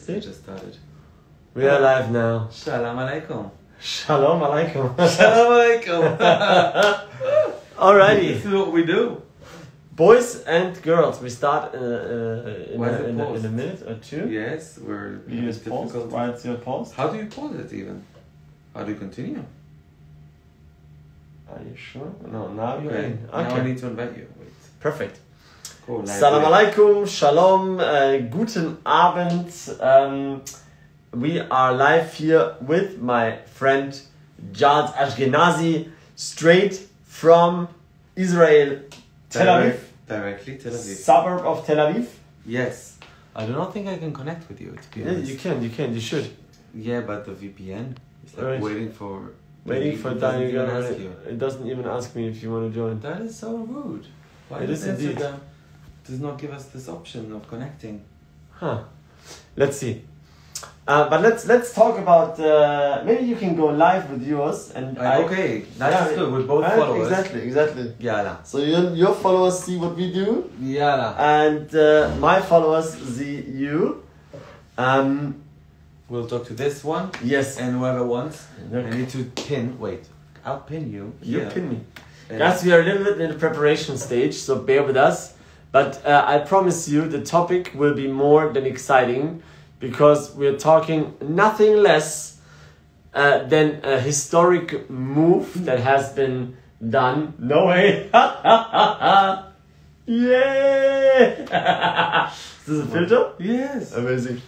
We just started. We are live now. Shalom alaikum. Shalom alaikum. Shalom alaikum. Alrighty. This is what we do. Boys and girls, we start in a minute or two. Yes, we're Use pause. Why it's your pause? How do you pause it even? How do you continue? Are you sure? No, now you're Okay. in. Now I Okay. need to invite you. Wait. Perfect. Cool. Salam alaikum, shalom, guten Abend. We are live here with my friend Charles Ashkenazi, straight from Israel, Tel Aviv. Directly Tel Aviv. Suburb of Tel Aviv. Yes. I do not think I can connect with you, to be Yeah, honest. you can, you should. Yeah, but the VPN is like Right. waiting for Waiting doesn't even ask you. It doesn't even ask me if you want to join. That is so rude. Why It does is indeed. Instagram does not give us this option of connecting? Huh. Let's see. But let's talk about. Maybe you can go live with yours and Okay, that's good. With both followers. Exactly. Yalla. So your followers see what we do, Yalla. and my followers see you. We'll talk to this one Yes. and whoever wants. Okay. I need to pin. Wait, I'll pin you. You here. pin me. And Guys, we are a little bit in the preparation stage, so bear with us. But I promise you, the topic will be more than exciting, because we're talking nothing less than a historic move that has been done. No way! Yeah! Is this a filter? Yes. Amazing.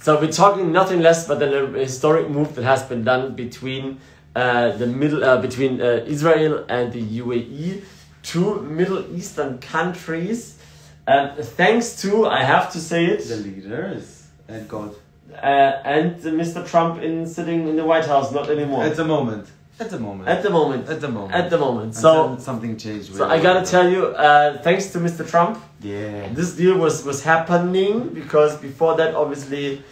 So we're talking nothing less but than a historic move that has been done between between Israel and the UAE, two Middle Eastern countries. Thanks to, I have to say it, The leaders and God. and Mr. Trump sitting in the White House, not anymore. At the moment. At the moment. At the moment. At the moment. At the moment. Until something changed. So I gotta tell you, thanks to Mr. Trump, Yeah. this deal was happening, because before that, obviously,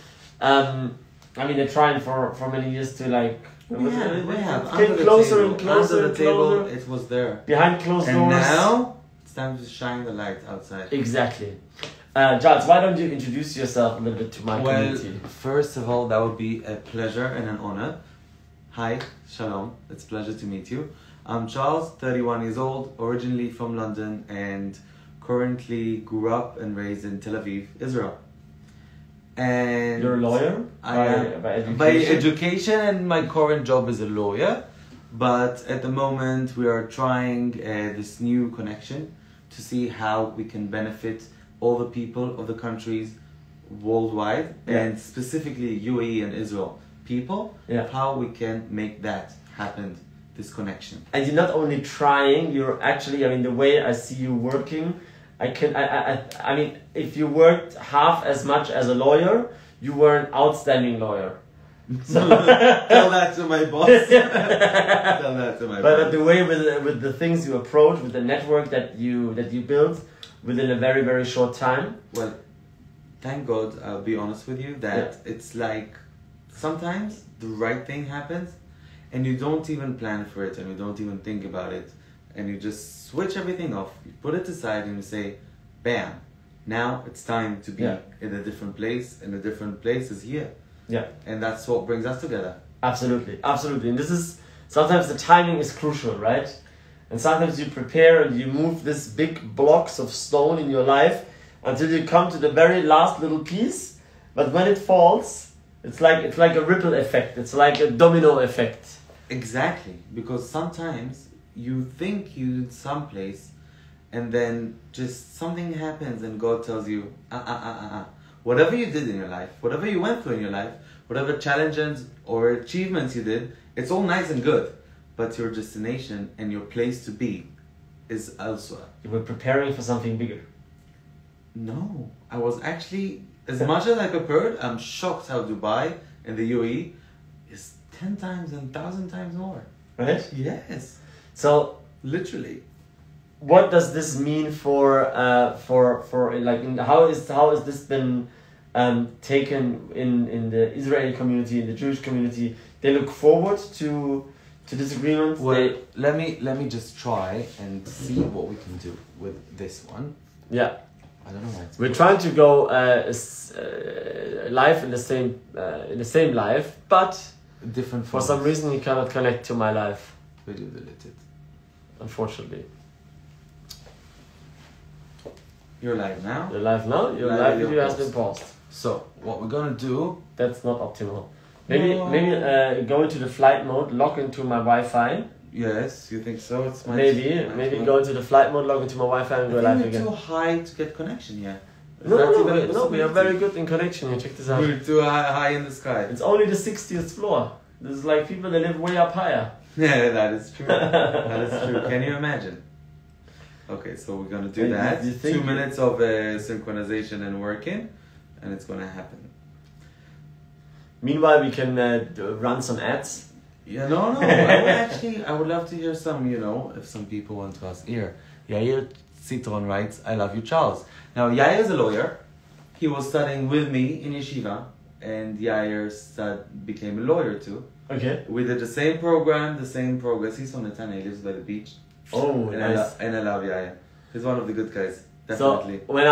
I mean, they're trying for many years to like. We have. Came Under the closer table, and closer under and the table, closer. it was there. Behind closed And doors. now it's time to shine the light outside. Exactly. Giles, why don't you introduce yourself a little bit to my Well, community? first of all, that would be a pleasure and an honor. Hi, shalom. It's a pleasure to meet you. I'm Charles, 31 years old, originally from London, and currently grew up and raised in Tel Aviv, Israel. And You're a lawyer? I am by education, and my current job is a lawyer. But at the moment, we are trying this new connection to see how we can benefit all the people of the countries worldwide, and specifically UAE and Israel people, how we can make that happen, this connection. And you're not only trying, you're actually, I mean, the way I see you working, I mean, if you worked half as much as a lawyer, you were an outstanding lawyer. So Tell that to my boss. Tell that to my boss. But the way with the things you approach, with the network that you build within a very, very short time. Well, thank God, I'll be honest with you, that it's like sometimes the right thing happens and you don't even plan for it and you don't even think about it, and you just switch everything off, you put it aside and you say, bam, now it's time to be in a different place, and a different place is here. Yeah. And that's what brings us together. Absolutely, absolutely. And this is, sometimes the timing is crucial, right? And sometimes you prepare and you move these big blocks of stone in your life until you come to the very last little piece. But when it falls, it's like a ripple effect. It's like a domino effect. Exactly. Because sometimes you think you're in some place and then just something happens and God tells you, whatever you did in your life, whatever you went through in your life, whatever challenges or achievements you did, it's all nice and good. But your destination and your place to be is elsewhere. You were preparing for something bigger. No, I was actually, as much as I prepared, I'm shocked how Dubai and the UAE is 10 times and 1,000 times more. Right? Yes. So, literally. What does this mean for like, how is this been taken in the Israeli community, in the Jewish community? They look forward to this agreement. Well, let me just try and see what we can do with this one. Yeah. I don't know why. We're trying to go live in the same live, but Different for some reason you cannot connect to my live. Video deleted. Unfortunately. You're live now? You're live now? Your Live live video video has paused. been paused. So, what we're gonna do... That's not optimal. Maybe No. go into the flight mode, log into my Wi-Fi. Yes, you think so? It's my Maybe go into the flight mode, log into my Wi-Fi and go live we're again. too high to get connection here. No, we are very good in connection here. Check this out. We're too high in the sky. It's only the 60th floor. This is like people that live way up higher. Yeah, that is true. That is true. Can you imagine? Okay, so we're gonna do Hey, that. you think 2 minutes of synchronization and working, and it's gonna happen. Meanwhile, we can run some ads. Yeah, no. I would love to hear some. If some people want to ask. Here, Yair Citron writes, "I love you, Charles." Now, Yair is a lawyer. He was studying with me in yeshiva, and Yair became a lawyer too. Okay. We did the same program, the same progress. He's from Netanya, he lives by the beach. Oh, And nice. I love Yair. He's one of the good guys, definitely. So when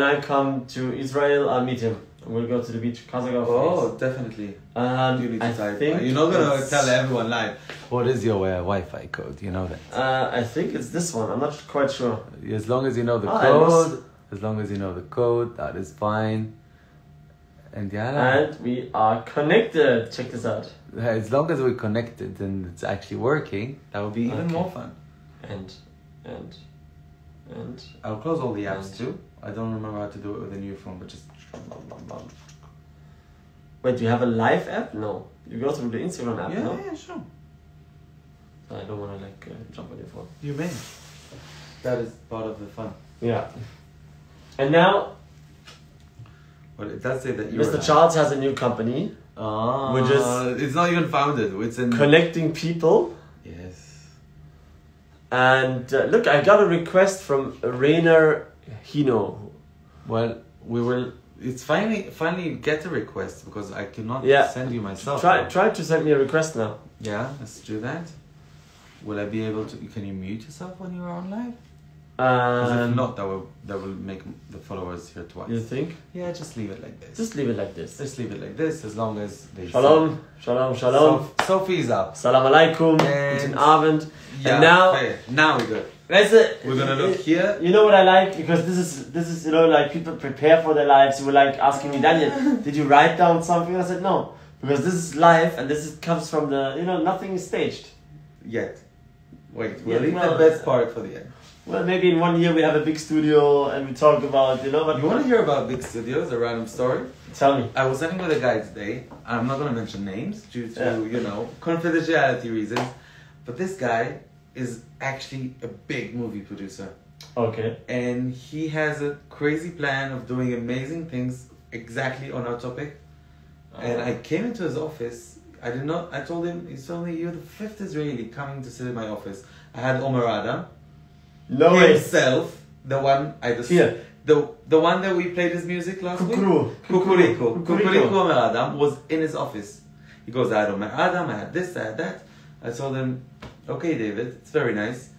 I come to Israel, I'll meet him. We'll go to the beach. Oh, definitely. You need to I type. think You're not gonna it's- tell everyone live. What is your Wi-Fi code? You know that. I think it's this one. I'm not quite sure. As long as you know the Ah, code, that is fine. And yeah, And we are connected. Check this out. as long as we're connected and it's actually working, that would be even Okay. more fun. And I'll close all the apps too. I don't remember how to do it with a new phone, but just... wait, you have a live app? No. You go through the Instagram app, no? Yeah, sure. I don't want to jump on your phone. You may. That is part of the fun. Yeah. And now, But it does say that you're... Mr. Charles has a new company. Which is... It's not even founded. It's in... Connecting people. Yes. And look, I got a request from Rainer Hino. Well, we will... It's finally you get a request because I cannot send you myself. Try to send me a request now. Yeah, let's do that. Will I be able to... Can you mute yourself when you are on live? Because if not, that will make the followers hear twice. You think? Yeah, just leave it like this. Just leave it like this. Just leave it like this as long as they... Shalom, shalom, shalom. Sophie's up. Salam alaikum. And- Guten Abend. Yeah, And now... fair. Now we're good. We're gonna look here. You know what I like? Because this is like people prepare for their lives. You were like asking me, Daniel, did you write down something? I said no. Because this is live and comes from the, nothing is staged. Yet. Wait, we'll Yeah, leave well, the best part for the end. Well, maybe in 1 year we have a big studio and we talk about, but... You want to hear about big studios, a random story? Tell me. I was sitting with a guy today. I'm not going to mention names due to, confidentiality reasons. But this guy is actually a big movie producer. Okay. And he has a crazy plan of doing amazing things exactly on our topic. And I came into his office. I told him, you're the 5th Israeli coming to sit in my office. I had Omer Adam. No way. Himself, the one Here. The one that we played his music last week. Kukuriko Omer Adam was in his office. He goes, I had Omer Adam, I had this, I had that. I told him, okay, David, it's very nice,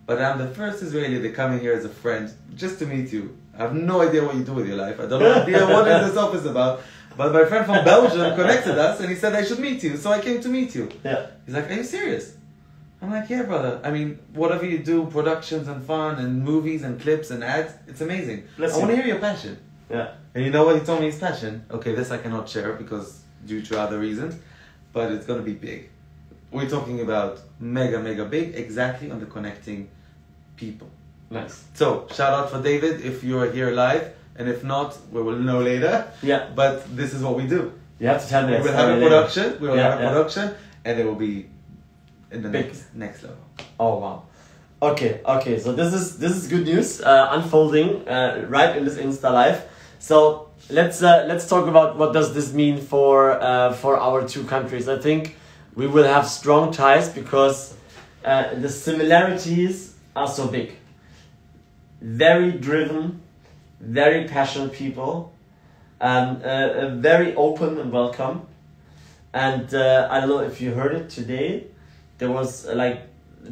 but I'm the first Israeli that coming here as a friend just to meet you. I have no idea what you do with your life. I don't know idea what is this office about. But my friend from Belgium connected us and he said I should meet you, so I came to meet you. Yeah. He's like, are you serious? I'm like, yeah, brother. I mean, whatever you do, productions and fun and movies and clips and ads, it's amazing. I want to hear your passion. Yeah. And you know what he told me his passion? Okay, this I cannot share because due to other reasons, but it's going to be big. We're talking about mega, mega big, exactly on the connecting people. Nice. So, shout out for David if you're here live, and if not, we will know later. Yeah. But this is what we do. You have to tell me. We will have a production, and it will be in the next level. Oh wow. Okay. So this is good news unfolding right in this Insta live. So let's talk about what does this mean for our two countries. I think we will have strong ties because the similarities are so big. Very driven, very passionate people, very open and welcome. And I don't know if you heard it today. There was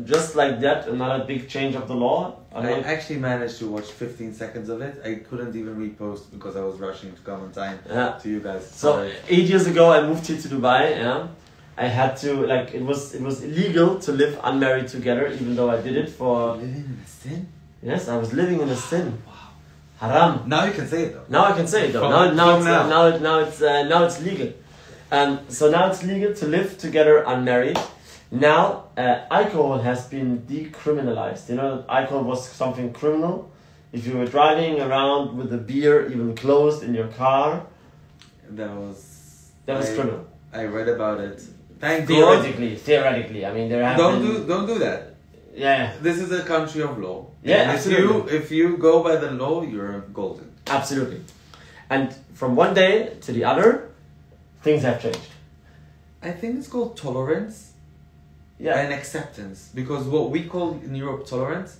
just like that, another big change of the law. I actually managed to watch 15 seconds of it. I couldn't even repost because I was rushing to come on time to you guys. So 8 years ago, I moved here to Dubai. Yeah, I had to it was illegal to live unmarried together, even though I did it for. Living in a sin? Yes, I was living in a sin. Wow. Haram. Now you can say it though. Now I can say it though. Now it's legal. So now it's legal to live together unmarried. Now, alcohol has been decriminalized. You know, alcohol was something criminal. If you were driving around with a beer even closed in your car, that was criminal. I read about it. Thank Theoretically, I mean, don't do that. Yeah. This is a country of law. Yeah, and if you go by the law, you're golden. Absolutely. And from one day to the other, things have changed. I think it's called tolerance. Yeah. And acceptance, because what we call in Europe tolerance,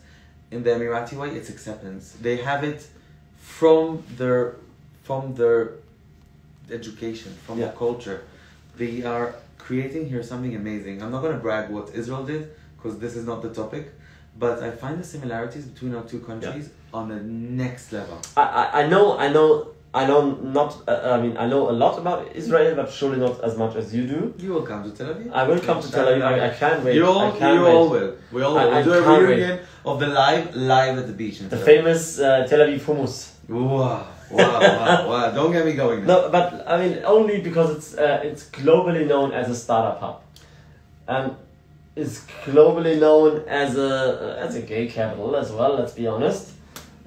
in the Emirati way, it's acceptance. They have it from their education, from their culture. They are creating here something amazing. I'm not going to brag what Israel did, because this is not the topic, but I find the similarities between our two countries on the next level. I know a lot about Israel, but surely not as much as you do. You will come to Tel Aviv. I will come to Tel Aviv. I can't wait. You all will. We all will. We'll do a reunion of the live at the beach. The famous Tel Aviv hummus. Wow. Don't get me going now. No, but I mean only because it's globally known as a startup hub, and it's globally known as a gay capital as well. Let's be honest.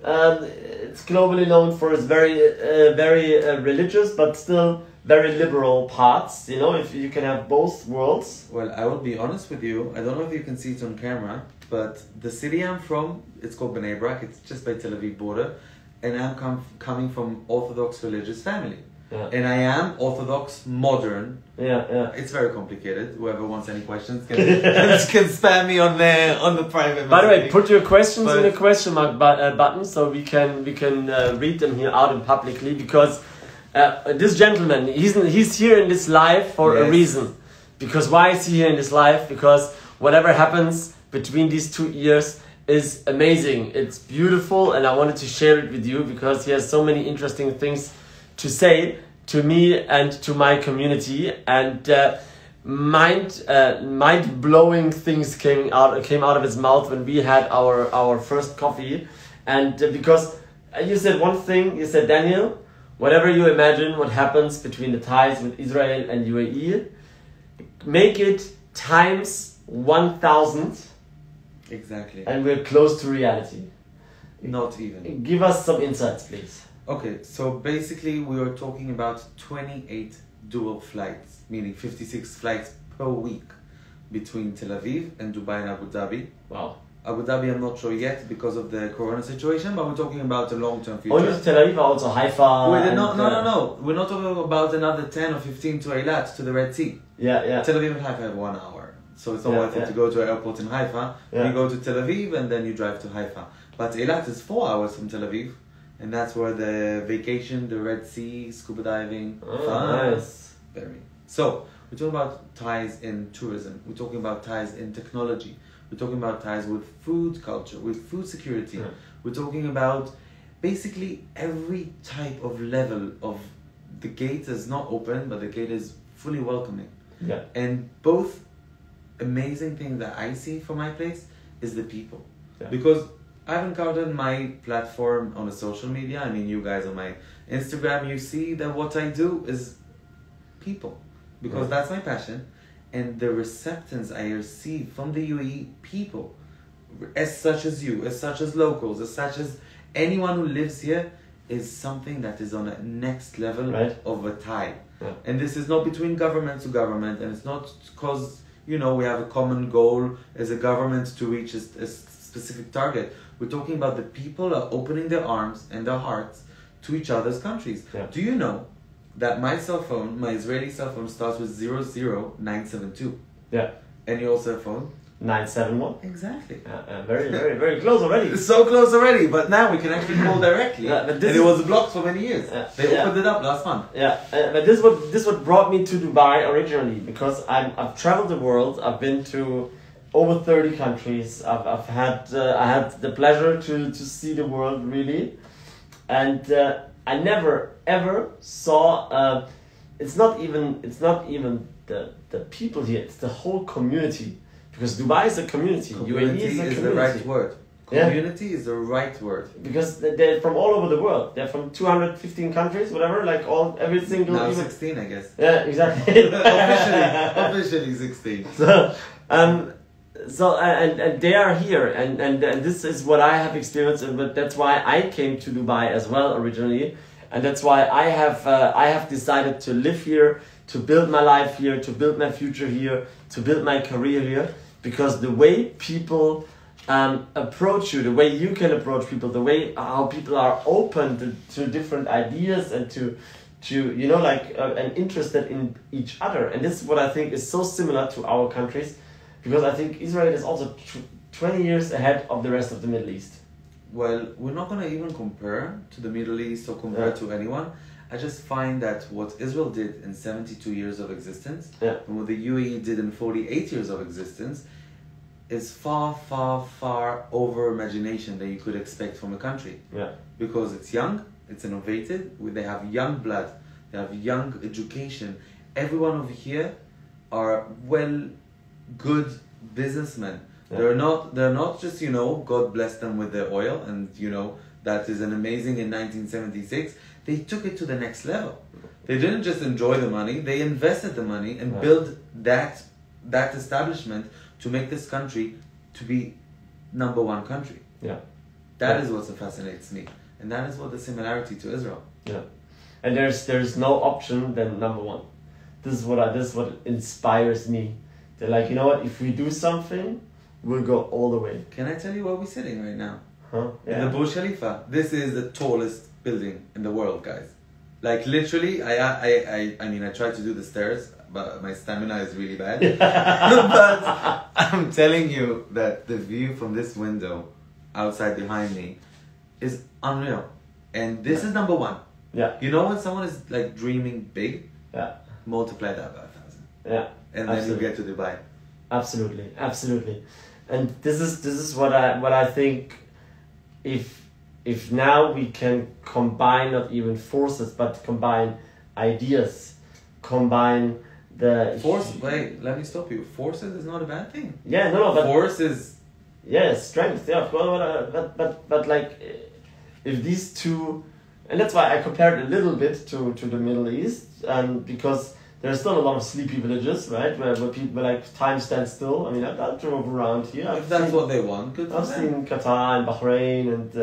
It's globally known for its very religious but still very liberal parts. You know, if you can have both worlds. Well, I will be honest with you. I don't know if you can see it on camera, but the city I'm from, it's called Bnei Brak. It's just by Tel Aviv border, and I'm coming from Orthodox religious family. Yeah. And I am Orthodox modern. Yeah. It's very complicated. Whoever wants any questions can spam me on the private. By the way, put your questions in the question mark button so we can read them here out and publicly, because this gentleman he's here in this live for a reason. Because why is he here in this live? Because whatever happens between these 2 years is amazing. It's beautiful, and I wanted to share it with you because he has so many interesting things to say to me and to my community, and mind-blowing things came out of his mouth when we had our first coffee. And because you said one thing, you said, Daniel, whatever you imagine what happens between the ties with Israel and UAE, make it times 1,000. Exactly. And we're close to reality. Not even. Give us some insights, please. Okay, so basically we are talking about 28 dual flights, meaning 56 flights per week between Tel Aviv and Dubai and Abu Dhabi. Wow. Abu Dhabi, I'm not sure yet because of the corona situation, but we're talking about a long-term future. Only to Tel Aviv, or also Haifa? No. We're not talking about another 10 or 15 to Eilat, to the Red Sea. Yeah. Tel Aviv and Haifa have 1 hour. So it's not worth it to go to an airport in Haifa. You go to Tel Aviv and then you drive to Haifa. But Eilat is 4 hours from Tel Aviv. And that's where the vacation, the Red Sea, scuba diving, fun. Nice. Very. So, we're talking about ties in tourism. We're talking about ties in technology. We're talking about ties with food culture, with food security. Yeah. We're talking about basically every type of level of the gate is not open, but the gate is fully welcoming. Yeah. And both amazing thing that I see for my place is the people. Yeah. Because I've encountered my platform on the social media. I mean, you guys on my Instagram, you see that what I do is people. Because that's my passion. And the receptance I receive from the UAE people, as such as you, as such as locals, as such as anyone who lives here, is something that is on a next level of a tie. Yeah. And this is not between government to government, and it's not because, we have a common goal as a government to reach a specific target. We're talking about the people are opening their arms and their hearts to each other's countries. Yeah. Do you know that my cell phone, my Israeli cell phone, starts with 00972? Yeah. And your cell phone? 971. Exactly. Very, very, very close already. It's so close already, but now we can actually call directly. But it was blocked for many years. They opened it up last month. Yeah, but this what brought me to Dubai originally, because I've traveled the world. I've been to over 30 countries. I've had I had the pleasure to see the world really, and I never ever saw. It's not even the people here. It's the whole community, because Dubai is a community. Community UAE is a community. the right word. Community is the right word. Because they're from all over the world. They're from 215 countries, whatever. Like every single. Now 16, I guess. Yeah, exactly. officially 16. So and they are here, and this is what I have experienced, but that's why I came to Dubai as well originally, and that's why I have decided to live here, to build my life here, to build my future here, to build my career here, because the way people approach you, the way you can approach people, the way how people are open to different ideas and to and interested in each other, and this is what I think is so similar to our countries. Because I think Israel is also 20 years ahead of the rest of the Middle East. Well, we're not going to even compare to the Middle East or compare to anyone. I just find that what Israel did in 72 years of existence and what the UAE did in 48 years of existence is far, far, far over imagination that you could expect from a country. Yeah. Because it's young, it's innovative, they have young blood, they have young education. Everyone over here are good businessmen. Yeah. They're not just, God bless them with their oil and that is an amazing in 1976. They took it to the next level. They didn't just enjoy the money, they invested the money and built that establishment to make this country to be number one country. Yeah. That is what fascinates me. And that is what the similarity to Israel. Yeah. And there's no option than number one. This is what inspires me. They're like, you know what, if we do something, we'll go all the way. Can I tell you where we're sitting right now? Huh? Yeah. In the Burj Khalifa. This is the tallest building in the world, guys. Like literally, I mean, I tried to do the stairs, but my stamina is really bad. But I'm telling you that the view from this window outside behind me is unreal. And this is number one. Yeah. You know when someone is like dreaming big? Yeah. Multiply that by 1,000. Yeah. And then you get to Dubai. Absolutely, absolutely. And this is what I think, if now we can combine not even forces but combine ideas, combine the Wait, let me stop you. Forces is not a bad thing. Yeah, no, but force is strength. Yeah, of course. But like, if these two, and that's why I compared a little bit to the Middle East, because there's still a lot of sleepy villages, right? Where people like time stands still. I mean, I drove around here. If that's what they want, good for I've them. seen Qatar and Bahrain and.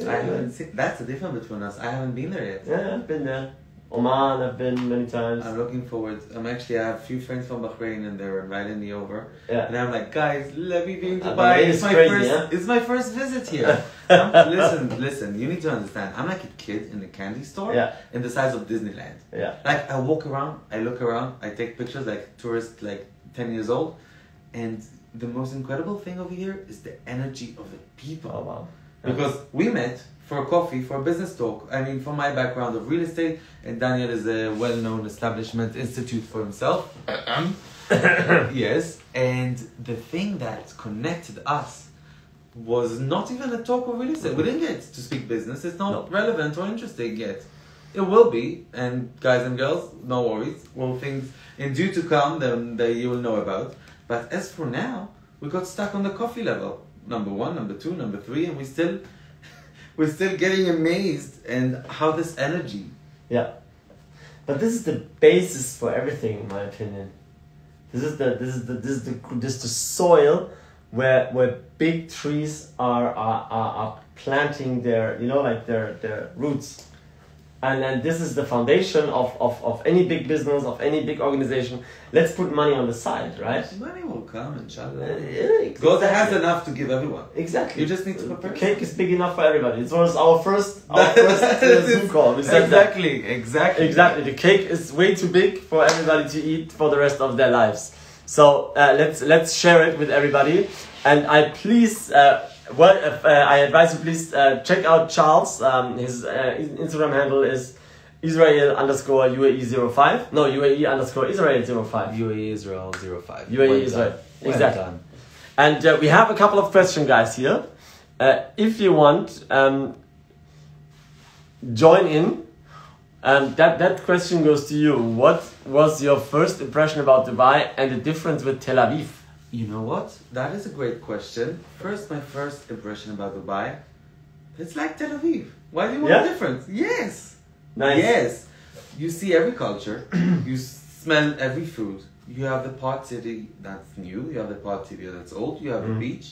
I haven't seen. That's the difference between us. I haven't been there yet. Yeah, I've been there. Oman, I've been many times. I'm looking forward. I have a few friends from Bahrain and they were inviting me over. Yeah. And I'm like, guys, let me be in Dubai. Bahrain is crazy, It's my first visit here. Listen, you need to understand. I'm like a kid in a candy store in the size of Disneyland. Yeah. Like I walk around, I look around, I take pictures like tourists like 10 years old. And the most incredible thing over here is the energy of the people. Oh wow. Because we met for a coffee, for a business talk. I mean, from my background of real estate, and Daniel is a well-known establishment institute for himself. Yes, and the thing that connected us was not even a talk of real estate. We didn't get to speak business. It's not relevant or interesting yet. It will be, and guys and girls, no worries. Well, things in due to come, then that you will know about. But as for now, we got stuck on the coffee level. Number 1, number 2, number 3, and we're still getting amazed and how this energy. Yeah, but this is the basis for everything, in my opinion. This is the soil where big trees are planting their their roots. And this is the foundation of any big business, of any big organization. Let's put money on the side, right? Money will come, inshallah. Exactly. God has enough to give everyone. Exactly. You just need to prepare. The cake is big enough for everybody. It was our first Zoom call. We said Exactly. Exactly. The cake is way too big for everybody to eat for the rest of their lives. So let's share it with everybody. And I advise you please check out Charles. His Instagram handle is Israel_UAE05. No, UAE_Israel05. UAE Israel 05. UAE Israel. Well exactly. done. And we have a couple of questions, guys, here. If you want, join in. That question goes to you. What was your first impression about Dubai and the difference with Tel Aviv? You know what? That is a great question. My first impression about Dubai, it's like Tel Aviv. Why do you want a difference? Yes. Nice. Yes. You see every culture. You smell every food. You have the part city that's new. You have the part city that's old. You have the beach.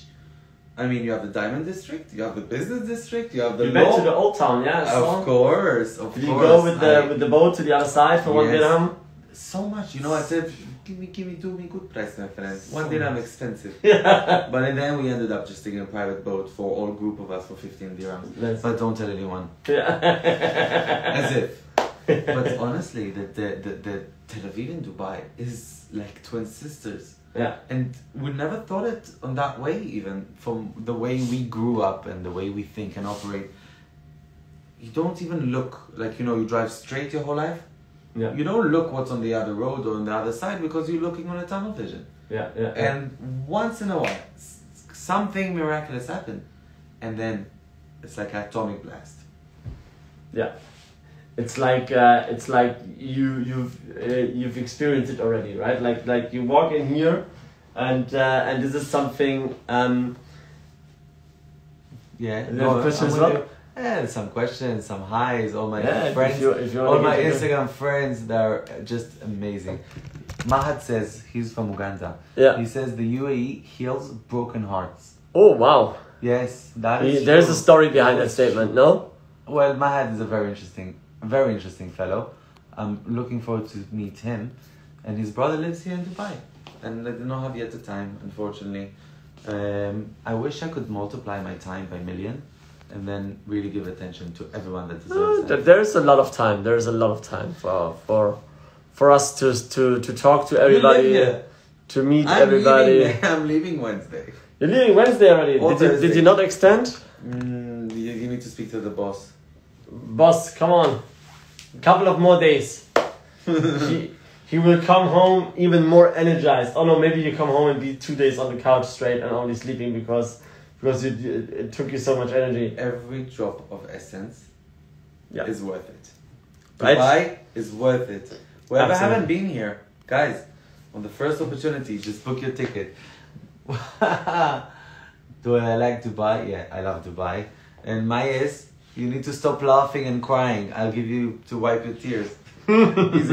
I mean, you have the diamond district. You have the business district. You have the. You went to the old town, yeah. Of course. Did you go with the boat to the other side for 1 dirham? So much, you know. I said, give me, do me good price, my friend. 1 dirham expensive. Yeah. But then we ended up just taking a private boat for all group of us for 15 dirhams. But don't tell anyone. Yeah. As if. But honestly, the Tel Aviv and Dubai is like twin sisters. Yeah. And we never thought it on that way, even from the way we grew up and the way we think and operate. You don't even look like, you drive straight your whole life. Yeah. You don't look what's on the other road or on the other side because you're looking on a tunnel vision. Yeah. And once in a while, something miraculous happened. And then it's like an atomic blast. Yeah. It's like you've experienced it already, right? Like you walk in here, and this is something. Questions as well. Yeah, some questions, some highs. All my friends, if you all my Instagram friends, they're just amazing. Mahad says he's from Uganda. Yeah. He says the UAE heals broken hearts. Oh wow. Yes, that is. There's true. a story behind that statement, no? Well, Mahad is a very interesting fellow. I'm looking forward to meet him, and his brother lives here in Dubai, and I do not have yet the time, unfortunately. I wish I could multiply my time by 1,000,000, and then really give attention to everyone that deserves it. There's a lot of time. There's a lot of time for us to talk to everybody, to meet everybody. I'm leaving Wednesday. You're leaving Wednesday already. Did you not extend? You need to speak to the boss. Boss, come on. A couple of more days. He will come home even more energized. Oh no, maybe you come home and be 2 days on the couch straight and only sleeping because it took you so much energy. Every drop of essence is worth it. Right? Dubai is worth it. Whoever Absolutely. haven't been here, guys, on the first opportunity, just book your ticket. Do I like Dubai? Yeah, I love Dubai. And Mayes, you need to stop laughing and crying. I'll give you to wipe your tears. He's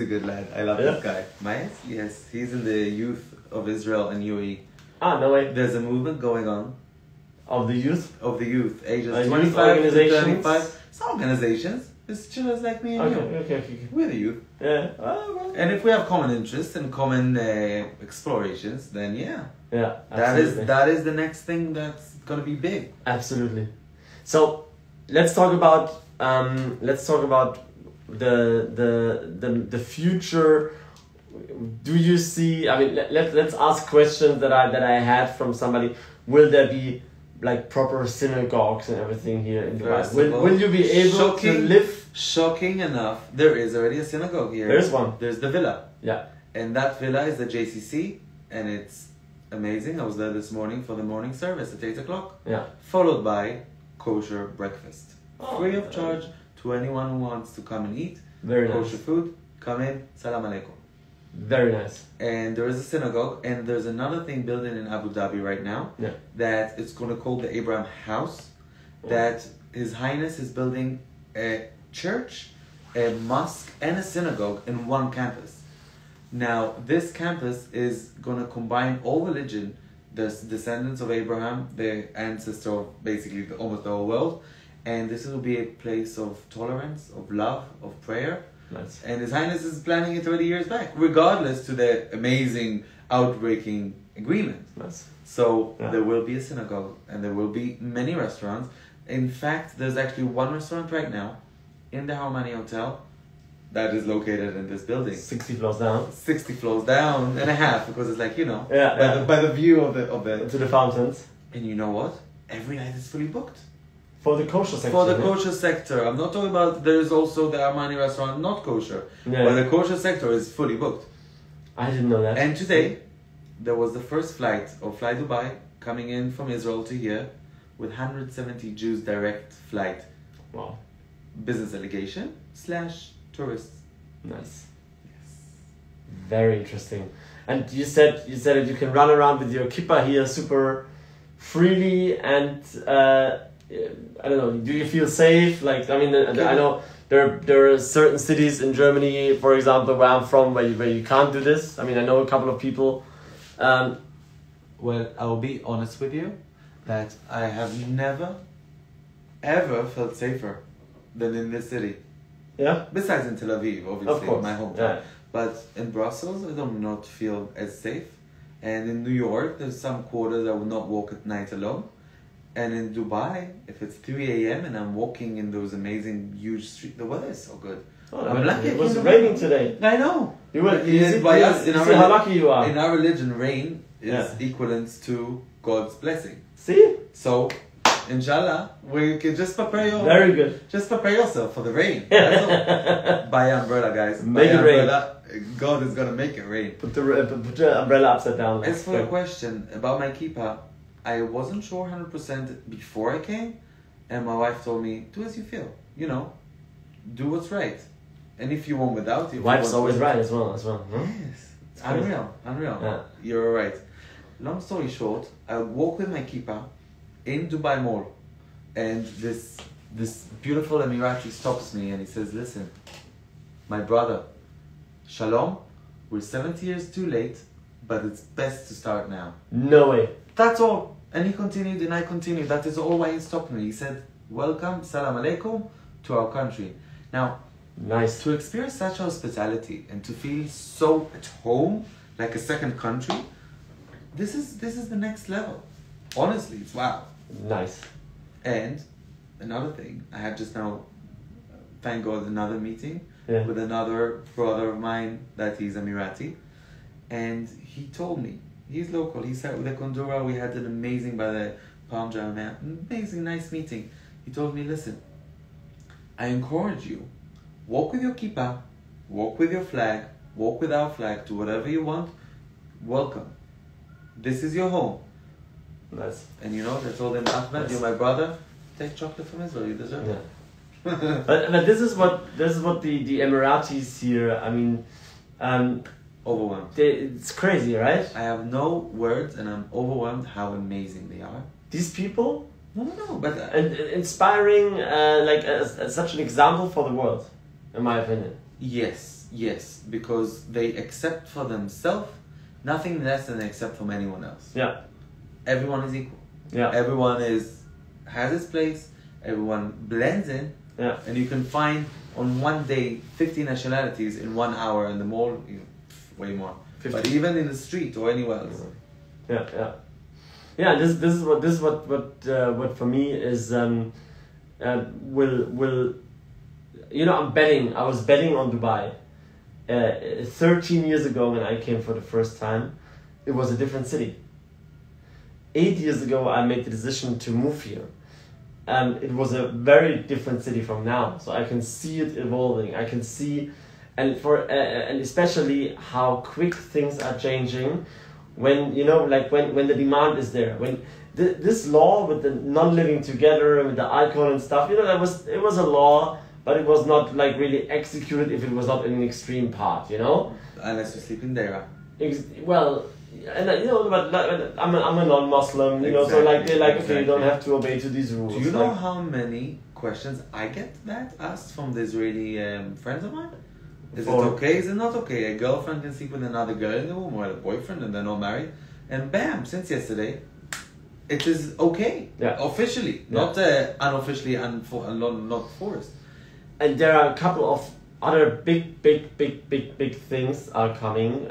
a good lad. I love this guy. Mayes? Yes, he's in the youth of Israel and UAE. Ah, no way. There's a movement going on. Of the youth? Of the youth, ages youth 25 to organizations? 35. It's not organizations. It's chillers like me and you. Okay. We're the youth. Yeah. And if we have common interests and common explorations, then yeah. Yeah, absolutely. That is the next thing that's gonna be big. Absolutely. So let's talk about the future. Do you see? I mean, let's ask questions that I had from somebody. Will there be like proper synagogues and everything here in Dubai? Will you be able to live? Shocking enough, there is already a synagogue here. There's one. There's the villa. Yeah. And that villa is the JCC, and it's amazing. I was there this morning for the morning service at 8 o'clock. Yeah. Followed by kosher breakfast. Oh, free of charge to anyone who wants to come and eat. Very nice. Kosher food, come in, salam alaikum. Very nice. And there is a synagogue, and there's another thing building in Abu Dhabi right now. Yeah. That it's going to call the Abraham House. That His Highness is building a church, a mosque, and a synagogue in one campus. Now, this campus is going to combine all religion, the descendants of Abraham, the ancestor of basically almost the whole world, and this will be a place of tolerance, of love, of prayer. Nice. And His Highness is planning it 30 years back, regardless to the amazing, outbreaking agreement. Nice. So there will be a synagogue, and there will be many restaurants. In fact, there's actually one restaurant right now in the Harmony Hotel that is located in this building. 60 floors down. 60 floors down and a half, because it's like, by the view of the to the fountains. And you know what? Every night is fully booked. For the kosher sector. For the kosher sector. I'm not talking about, there's also the Armani restaurant not kosher. Yeah. But the kosher sector is fully booked. I didn't know that. And today, there was the first flight of Fly Dubai coming in from Israel to here with 170 Jews direct flight. Wow. Business delegation / tourists. Nice. Yes. Very interesting. And you said that you can run around with your kippah here super freely, and I don't know, do you feel safe? Like, I mean, I know there are certain cities in Germany, for example, where I'm from, where you can't do this. I mean, I know a couple of people. Well, I'll be honest with you that I have never, ever felt safer than in this city. Yeah? Besides in Tel Aviv, obviously, Of course. my hometown. Yeah. But in Brussels, I do not feel as safe. And in New York, there's some quarters I will not walk at night alone. And in Dubai, if it's 3 a.m. and I'm walking in those amazing, huge streets, the weather is so good. Oh, I'm lucky. it was raining today. I know. You see how how lucky you are. In our religion, rain is Yeah. equivalent to God's blessing. See? So, inshallah, we can just prepare Very good. Just prepare yourself for the rain. That's all. Buy an umbrella, guys. Make Buy it rain. umbrella. God is gonna make it rain. Put the umbrella upside down. As for your question about my kippah, I wasn't sure 100% before I came, and my wife told me, do as you feel. You know, do what's right. And if you want without, Wife's always right as well. Huh? Yes. Unreal. Yeah. You're right. Long story short, I walk with my kippah in Dubai Mall, and this beautiful Emirati stops me and he says, listen, my brother, Shalom, we're 70 years too late, but it's best to start now. No way. That's all. And he continued and I continued. That is all why he stopped me. He said, welcome, salam alaikum, to our country. Now, nice. To experience such hospitality and to feel so at home, like a second country, this is the next level. Honestly, it's wow. Nice. And another thing, I had just now, thank God, another meeting with another brother of mine that he's Emirati. And he told me, he's local, he sat with the Kondura, we had an amazing, by the Palm Jama, amazing, nice meeting. He told me, listen, I encourage you, walk with your kippah, walk with your flag, walk with our flag, do whatever you want, welcome. This is your home. Nice. And you know, they told him, Ahmed, you're my brother, take chocolate from Israel, you deserve it. But this is what the Emiratis here, I mean, Overwhelmed. It's crazy, right? I have no words and I'm overwhelmed how amazing they are. These people? No, but... inspiring, like as such an example for the world, in my opinion. Yes, because they accept for themselves nothing less than they accept from anyone else. Yeah. Everyone is equal. Yeah. Everyone has its place, everyone blends in, and you can find on one day 50 nationalities in 1 hour in the mall, way more. 50. But even in the street or anywhere else. Yeah. This is what for me is will you know, I was betting on Dubai 13 years ago when I came for the first time. It was a different city. 8 years ago I made the decision to move here. It was a very different city from now, so I can see it evolving. I can see, and especially how quick things are changing, when you know, like when the demand is there. When this law with the non-living together and with the icon and stuff, you know, it was a law, but it was not like really executed if it was not in an extreme part, you know. Unless you sleep in Deira. Well. And you know, but I'm a non-Muslim, you know, so like they're like, okay, you don't have to obey to these rules. Do you know how many questions I get that asked from the Israeli friends of mine? Is it okay? Is it not okay? A girlfriend can sleep with another girl in the room, or a boyfriend, and they're not married, and bam! Since yesterday, it is okay. Officially, not unofficially, and not forced. And there are a couple of other big things are coming,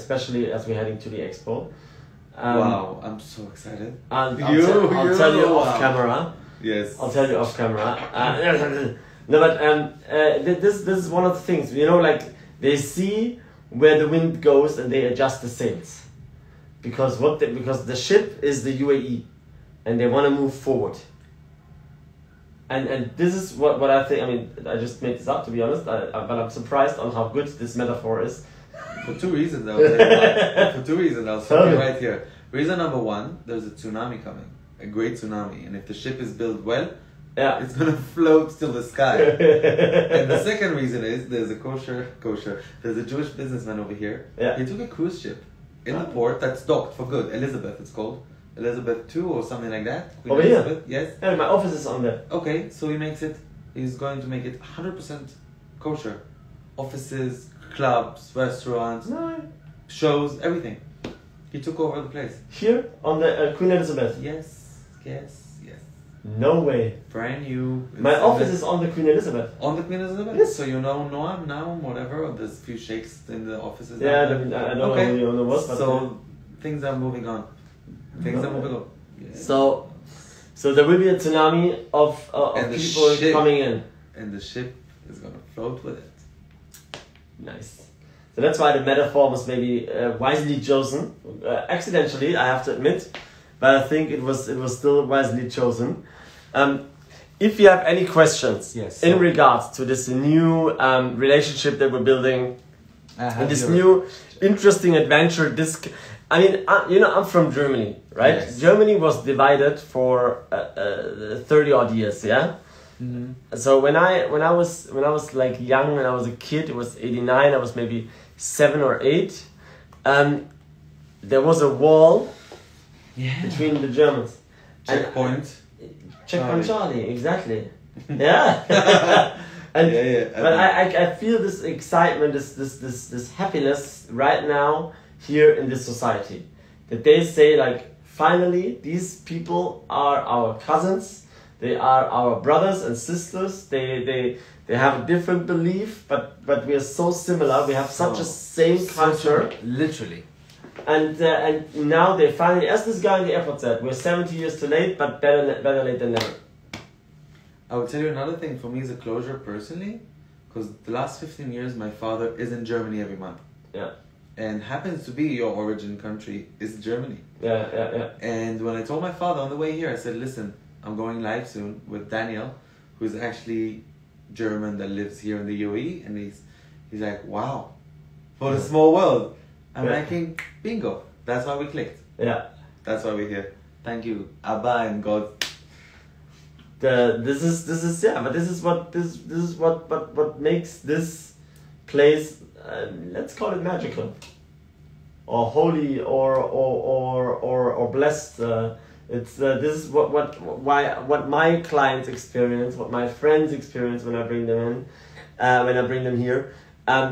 especially as we're heading to the expo. Wow, I'm so excited. I'll tell you off camera. Yes. I'll tell you off camera. No, but this is one of the things, you know, like they see where the wind goes and they adjust the sails, because the ship is the UAE, and they want to move forward. And this is what I think. I mean, I just made this up, to be honest, but I'm surprised on how good this metaphor is. For two reasons, I'll tell you why. For two reasons, I'll stop you right here. Reason number one, there's a tsunami coming. A great tsunami. And if the ship is built well, it's going to float till the sky. And the second reason is, there's a there's a Jewish businessman over here. Yeah. He took a cruise ship in the port that's docked for good. Elizabeth, it's called. Elizabeth II or something like that. Queen over Elizabeth, here? Yes. Yeah, my office is on there. Okay, so he's going to make it 100% kosher. Offices, clubs, restaurants, shows, everything. He took over the place. Here on the Queen Elizabeth? Yes. No way. Brand new. My office is on the Queen Elizabeth. On the Queen Elizabeth? Yes. So you know Noam now, whatever, there's a few sheikhs in the offices. Yeah, I don't know who the owner was. But so things are moving on. Yeah. So there will be a tsunami of people coming in. And the ship is going to float with it. Nice. So that's why the metaphor was maybe wisely chosen. Accidentally, I have to admit. But I think it was still wisely chosen. If you have any questions in regards to this new relationship that we're building, and this new interesting adventure, I'm from Germany, right? Yes. Germany was divided for 30 odd years, yeah. Mm-hmm. So when I was like young, when I was a kid, it was 89. I was maybe 7 or 8. There was a wall. Between the Germans. Checkpoint Charlie, exactly. Yeah. But I feel this excitement, this happiness right now here in this society. That they say like, finally, these people are our cousins. They are our brothers and sisters. They have a different belief, but we are so similar. We have such a same culture. Literally. And now they finally, as this guy in the airport said, we're 70 years too late, but better late than never. I would tell you another thing for me is a closure personally, because the last 15 years my father is in Germany every month. Yeah. And happens to be your origin country is Germany. Yeah. And when I told my father on the way here, I said, listen, I'm going live soon with Daniel, who's actually German that lives here in the UAE, and he's like, wow, what a small world. I'm like, bingo. That's why we clicked. Yeah. That's why we're here. Thank you, Abba and God. This is what makes this place, let's call it magical, or holy, or blessed. This is what my clients experience, what my friends experience when I bring them in, when I bring them here.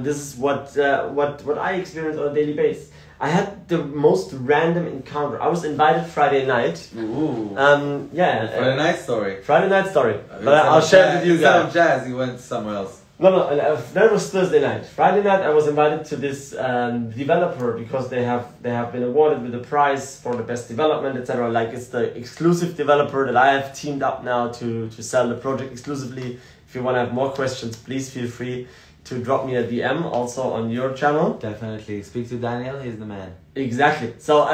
This is what I experience on a daily basis. I had the most random encounter. I was invited Friday night. Ooh. Friday night story. Friday night story. But I'll share it with you guys. Instead of jazz, you went somewhere else. No, that was Thursday night. Friday night I was invited to this developer because they have been awarded with a prize for the best development, etc. Like it's the exclusive developer that I have teamed up now to sell the project exclusively. If you want to have more questions, please feel free to drop me a DM also on your channel. Definitely. Speak to Daniel, he's the man. Exactly. So,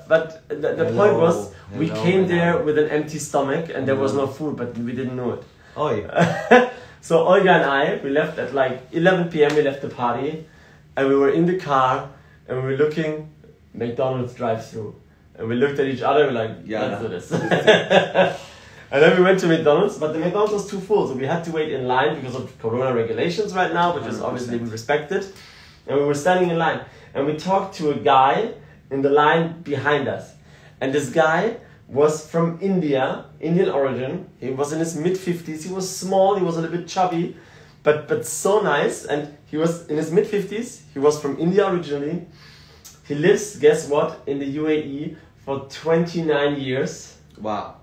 but the point was, we came there with an empty stomach and there was no food, but we didn't know it. Oh yeah. So Olga and I, we left at like 11 p.m. we left the party and we were in the car and we were looking, McDonald's drive-thru. And we looked at each other and we're like, let's do this. And then we went to McDonald's, but the McDonald's was too full, so we had to wait in line because of Corona regulations right now, which is obviously we respected. And we were standing in line, and we talked to a guy in the line behind us. And this guy was from India, Indian origin. He was in his mid-50s. He was small, he was a little bit chubby, but so nice. And he was in his mid-50s. He was from India originally. He lives, guess what, in the UAE for 29 years. Wow.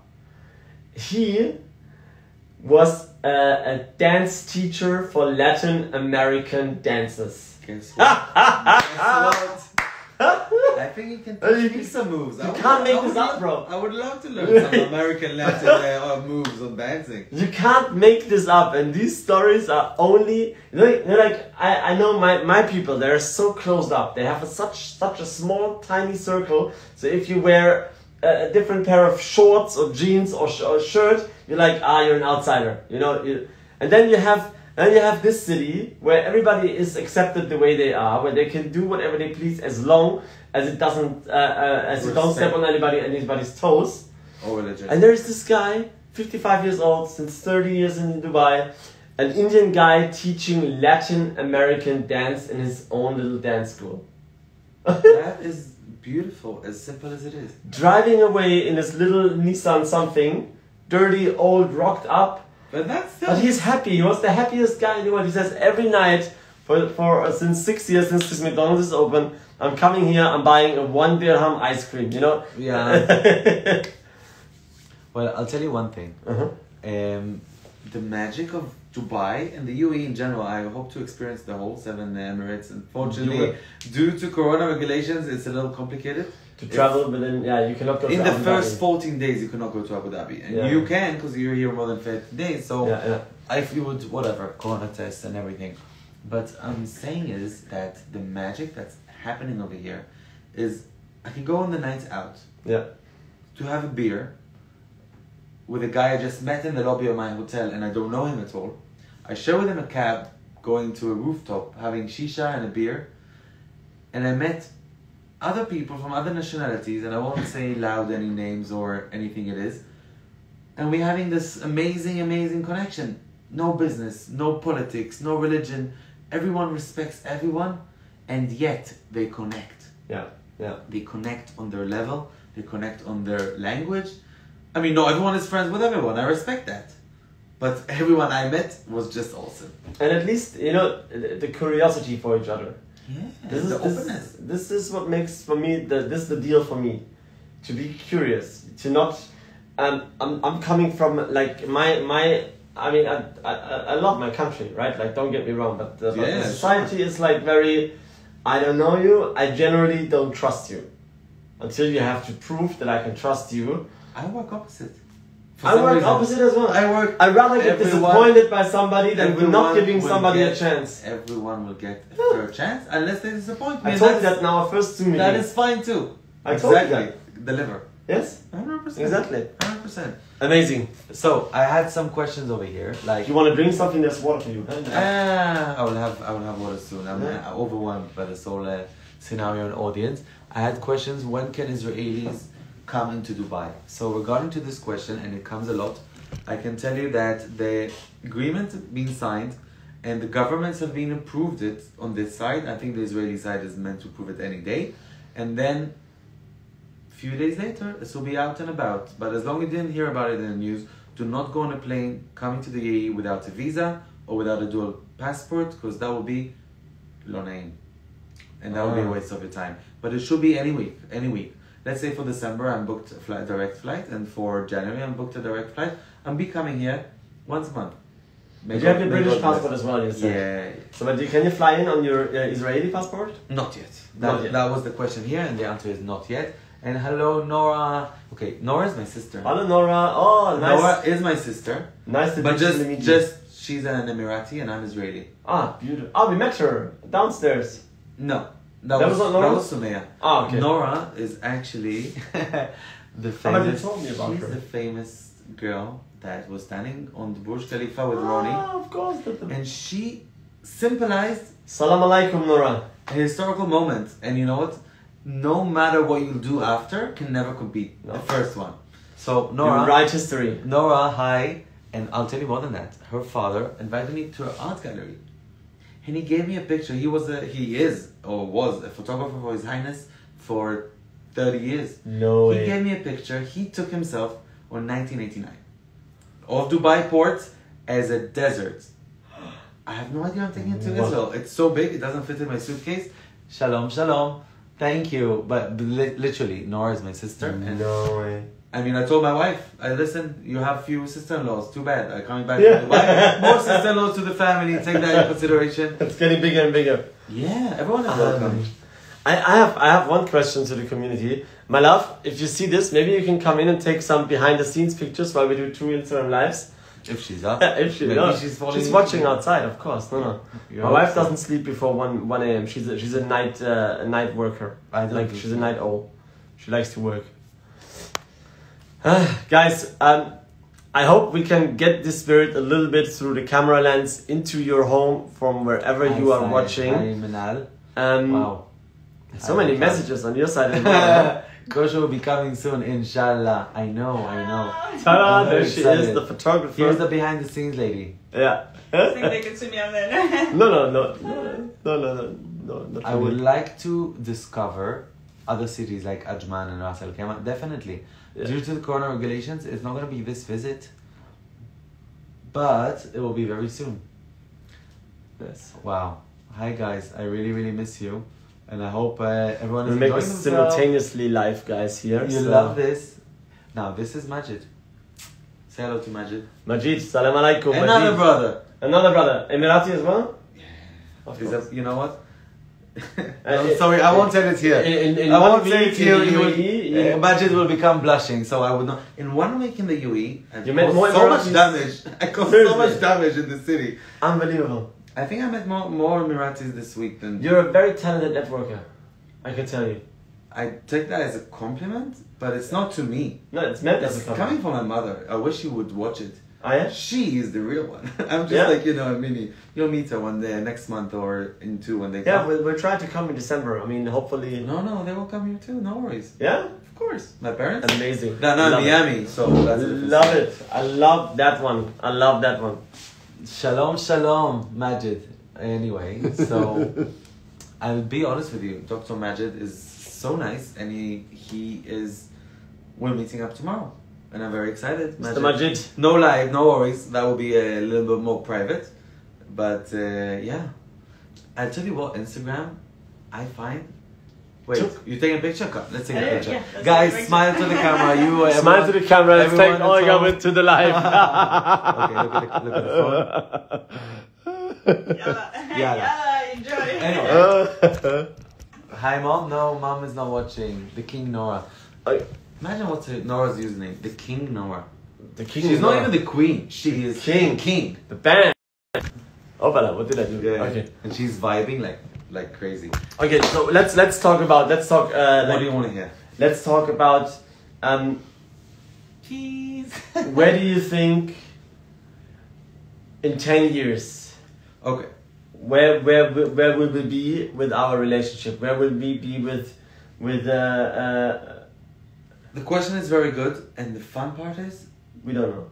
He was a dance teacher for Latin American dancers. Guess what? Guess what? I think you can teach me some moves. You can't make this up, bro. I would love to learn some American Latin moves on dancing. You can't make this up, and these stories are only I know my people. They're so closed up. They have such a small, tiny circle. So if you wear a different pair of shorts or jeans or shirt, you're like, you're an outsider, you know. And then you have And you have this city where everybody is accepted the way they are, where they can do whatever they please as long as it doesn't, as you don't step on anybody's toes. Or religion. And there's this guy, 55 years old, since 30 years in Dubai, an Indian guy teaching Latin American dance in his own little dance school. That is beautiful, as simple as it is. Driving away in his little Nissan something, dirty, old, rocked up. But he's happy. He was the happiest guy in the world. He says every night for since 6 years since this McDonald's is open, I'm coming here. I'm buying a 1 dirham ice cream. You know. Yeah. Well, I'll tell you one thing. Uh-huh. The magic of Dubai and the UAE in general. I hope to experience the whole 7 Emirates. Unfortunately, due to Corona regulations, it's a little complicated. To travel within, you cannot go to in Abu the Dhabi. first 14 days you cannot go to Abu Dhabi, and you can because you're here more than 15 days, so if you would, whatever, Corona tests and everything. But I'm saying is that the magic that's happening over here is I can go on the nights out to have a beer with a guy I just met in the lobby of my hotel and I don't know him at all. I share with him a cab going to a rooftop having shisha and a beer, and I met other people from other nationalities, and I won't say loud any names or anything it is, and we're having this amazing connection. No business, no politics, no religion. Everyone respects everyone, and yet they connect. They connect on their level, they connect on their language. I mean, no, everyone is friends with everyone, I respect that. But everyone I met was just awesome. And at least, you know, the curiosity for each other. Yeah, this is the openness. This is what makes for me this is the deal for me, to be curious, to not. I'm coming from like my. I mean, I love my country, right? Like, don't get me wrong, but the society is like very. I don't know you. I generally don't trust you, until you have to prove that I can trust you. I work opposite. I work opposite as well. I'd rather get disappointed by somebody than not giving somebody a chance. Everyone will get a fair chance unless they disappoint me. I told you that in our first Zoom meeting. That is fine too. I told you that. Deliver. Yes? 100%. Exactly. 100%. Amazing. So I had some questions over here. Like, you want to drink something? There's water for you. I will have water soon. I'm overwhelmed by this whole scenario and audience. I had questions. When can Israelis come into Dubai? So regarding to this question, and it comes a lot, I can tell you that the agreement has been signed and the governments have been approved it on this side. I think the Israeli side is meant to approve it any day, and then a few days later this will be out and about. But as long as you didn't hear about it in the news, do not go on a plane coming to the UAE without a visa or without a dual passport, because that will be lo naim, and that will be a waste of your time. But it should be any week. Let's say for December I'm booked a direct flight, and for January I'm booked a direct flight. I'll be coming here once a month. You have your British passport as well, you said. Yeah. So, but can you fly in on your Israeli passport? Not yet. That was the question here, and the answer is not yet. And hello, Nora. Okay, Nora is my sister. Hello, Nora. Oh, nice. Nora is my sister. Nice to meet you. Just she's an Emirati and I'm Israeli. Ah, beautiful. Oh, we met her downstairs. No. That was not Nora? That was Sumaya. Ah, okay. Nora is actually the famous. How about you told me about her? She's the famous girl that was standing on the Burj Khalifa with Ronnie. Ah, of course. And she symbolized Salam alaikum, Nora. A historical moment. And you know what? No matter what you do after, can never compete. No. The first one. So Nora, you write history. Nora, hi. And I'll tell you more than that. Her father invited me to her art gallery. And he gave me a picture. He was a photographer for His Highness for 30 years. No way. He gave me a picture. He took himself on 1989 of Dubai port as a desert. I have no idea I'm taking it to Israel. It's so big, it doesn't fit in my suitcase. Shalom, shalom. Thank you. But literally, Nora is my sister. No way. I mean, I told my wife, listen, you have few sister-in-laws. Too bad. I'm coming back to Dubai. More sister-in-laws to the family. Take that in consideration. It's getting bigger and bigger. Yeah, everyone is welcome. I have one question to the community. My love, if you see this, maybe you can come in and take some behind-the-scenes pictures while we do 2 Instagram lives. If she's up. If she, no, she's watching outside, of course. No. My wife doesn't sleep before 1 a.m. She's a night worker. She's a night owl. She likes to work. Guys, I hope we can get this spirit a little bit through the camera lens into your home from wherever you are watching. Hi, Manal. Wow. So many messages on your side as well. Kosher will be coming soon, inshallah. I know. Ta-da, there she is, the photographer. Here's the behind the scenes lady. Yeah. I think they can see me on there. No. Not I would like to discover other cities like Ajman and Ras Al Khaimah. Definitely. Yeah. Due to the corona regulations, it's not going to be this visit, but it will be very soon. Yes. Wow. Hi guys, I really miss you, and I hope everyone is We'll make enjoying this themselves. simultaneously live, guys. Here. You love this. Now this is Majid. Say hello to Majid. Majid, salam alaikum. Another Majid. brother. Another brother. Emirati as well? Yeah. You know what? I'm sorry, I won't tell it here. In I one won't say week it here. in the UAE, Majid will become blushing, so I would not. In 1 week in the UAE, I You made caused more so much Emiratis? damage. I caused so Seriously? much damage in the city. Unbelievable. I think I met more Emiratis this week than. You're a very talented networker. I can tell you. I take that as a compliment, but it's not to me. No, it's meant as a It's compliment. coming from my mother. I wish you would watch it. Yeah? She is the real one. I'm just Yeah. like, a mini. You'll meet her one day, next month or in 2 when they Yeah, come. we're trying to come in December. I mean, hopefully. No, they will come here too. No worries. Yeah? Of course. My parents? Amazing. No, Love it. Miami. So that's a different Love story. it. I love that one. I love that one. Shalom, Majid. Anyway, so I'll be honest with you. Dr. Majid is so nice, and we're meeting up tomorrow, and I'm very excited. Mr. Majid. No live, no worries. That will be a little bit more private, but yeah. I'll tell you what. Instagram, I find. Wait, you taking a picture? Come, let's take a picture. Yeah, let's Guys, take a picture. smile to the camera. You Smile to the camera. Let's everyone take all at your home. way to the live. Okay, look at the phone. Yalla, enjoy. Anyway. Hi, Mom. No, Mom is not watching. The King Nora. Imagine what's Nora's username. The King Nora. The king. She's not even the queen. She is King. The band. Oh, Bala, what did I do? Yeah. Okay. And she's vibing like crazy. Okay, so let's talk about What do you want to hear? let's talk about Cheese. where do you think in 10 years Okay. where will we be with our relationship? Where will we be with The question is very good, and the fun part is we don't know.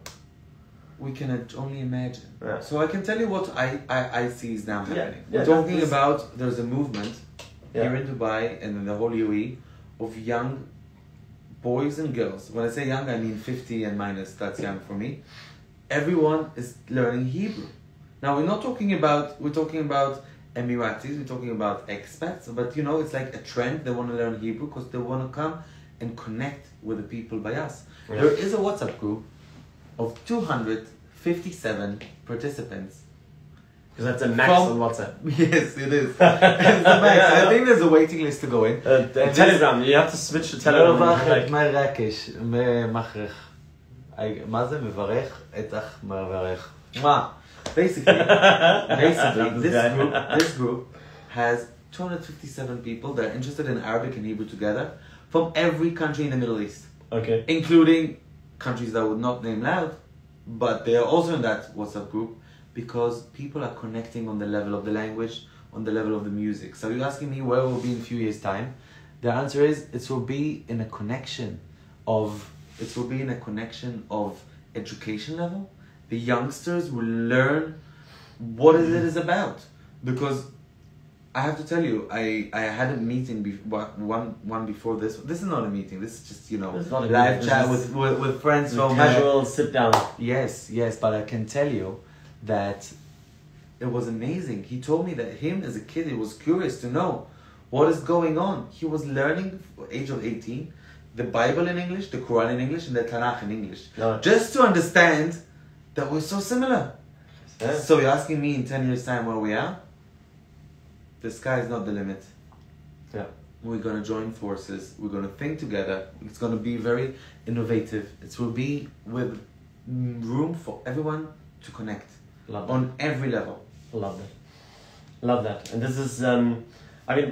we can only imagine. Yeah. So I can tell you what I see is now happening. Yeah, We're talking please. about there's a movement Yeah. here in Dubai and in the whole UAE of young boys and girls. When I say young, I mean 50 and minus. That's young for me. Everyone is learning Hebrew. Now we're talking about Emiratis. We're talking about expats. But it's like a trend. They want to learn Hebrew because they want to come and connect with the people by us. Yeah. There is a WhatsApp group of 257 participants. Because that's a max on WhatsApp. Yes, it is. It's the max. I think there's a waiting list to go in. Telegram, you have to switch to Telegram. Like, מה זה מברך? אתך מברך. Basically, this group has 257 people that are interested in Arabic and Hebrew together from every country in the Middle East. okay. Including countries that I would not name loud, but they are also in that WhatsApp group because people are connecting on the level of the language, on the level of the music. So you're asking me where we'll be in a few years' time? The answer is it will be in a connection of education level. The youngsters will learn what it is about. Because I have to tell you, I had a meeting one before this. This is not a meeting. This is just It's not a live meeting, chat this is with friends from casual sit down. Yes, but I can tell you that it was amazing. He told me that him as a kid, he was curious to know what is going on. He was learning at the age of 18 the Bible in English, the Quran in English, and the Tanakh in English. No. Just to understand that we're so similar. Yeah. So you're asking me in 10 years' time where we are? The sky is not the limit. Yeah. We're going to join forces. We're going to think together. It's going to be very innovative. It will be with room for everyone to connect Love that. on every level. Love that. And this is,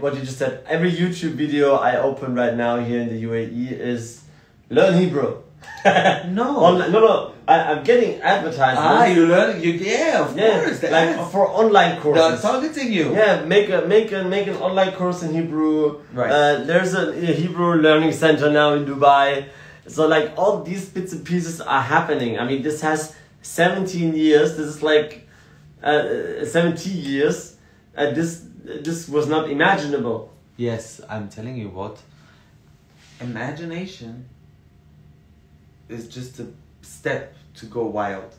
what you just said, every YouTube video I open right now here in the UAE is learn Hebrew. No. No. I'm getting advertisements. You learn. Yeah, of course. The like ads. for online courses. They're targeting you. Yeah, make an online course in Hebrew. Right. There's a Hebrew learning center now in Dubai. So like all these bits and pieces are happening. I mean, this has 17 years. This is like 70 years. This was not imaginable. Yes, I'm telling you what. Imagination is just a step to go wild,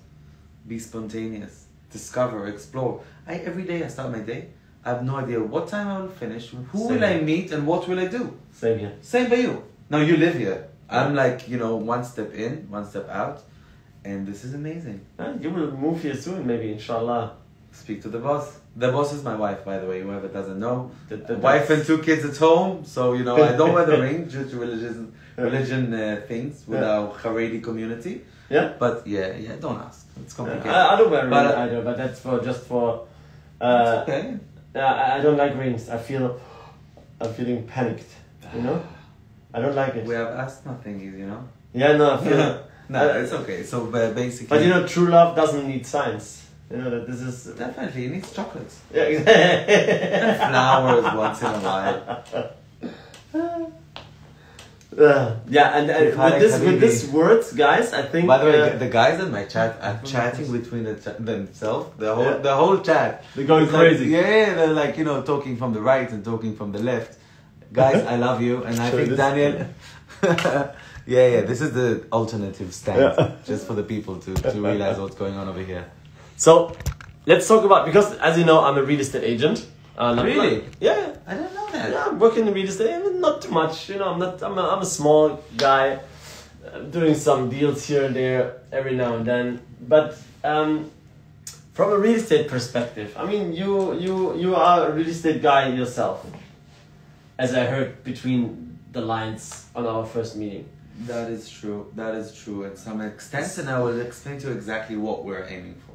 be spontaneous, discover, explore. Every day I start my day, I have no idea what time I will finish, who Same. will I meet, and what will I do. Same here. Same by you. Now you live here. I'm like, one step in, one step out, and this is amazing. You will move here soon, maybe, inshallah. Speak to the boss. The boss is my wife, by the way, whoever doesn't know. The Wife and 2 kids at home, so I don't wear the ring due to religion things with our Haredi community. Yeah? But yeah, don't ask. It's complicated. I don't wear a ring But, either, but that's just for... it's okay. I don't like rings. I'm feeling panicked, I don't like it. We have asthma thingies, Yeah, no, I feel... No, it's okay. So basically... But true love doesn't need science. That this is... Definitely, it needs chocolates. Yeah, exactly. And flowers once in a while. With this words, guys, I think. By the way, the guys in my chat are chatting between themselves. The whole chat. They're going crazy. They're like talking from the right and talking from the left. Guys, I love you, and I think Daniel. This is the alternative stance, just for the people to realize what's going on over here. So, let's talk about, because as you know, I'm a real estate agent. Really? Yeah. I didn't know that. Yeah, I'm working in real estate, not too much. I'm a small guy, doing some deals here and there every now and then. But from a real estate perspective, I mean, you are a real estate guy yourself, as I heard between the lines on our first meeting. That is true. At some extent, and I will explain to you exactly what we're aiming for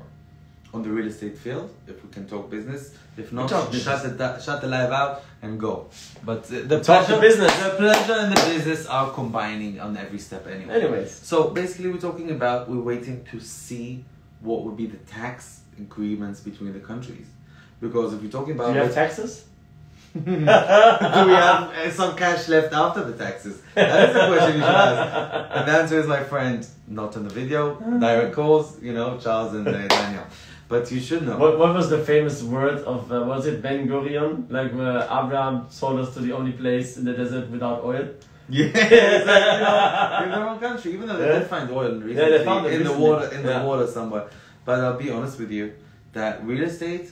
on the real estate field. If we can talk business, if not, shut the live out and go. But the pleasure and the business are combining on every step anyway. Anyways, so basically, we're waiting to see what would be the tax agreements between the countries, because if we're talking about, do you have taxes? Do we have some cash left after the taxes? That is the question you should ask. And the answer is, my friend, not on the video. Direct calls, Charles and Daniel. But you should know. What was the famous word of, was it Ben Gurion? Like where Abraham told us to the only place in the desert without oil? Yeah, in the wrong country. Even though they did find oil recently, they found it in recently. the water somewhere. But I'll be honest with you, that real estate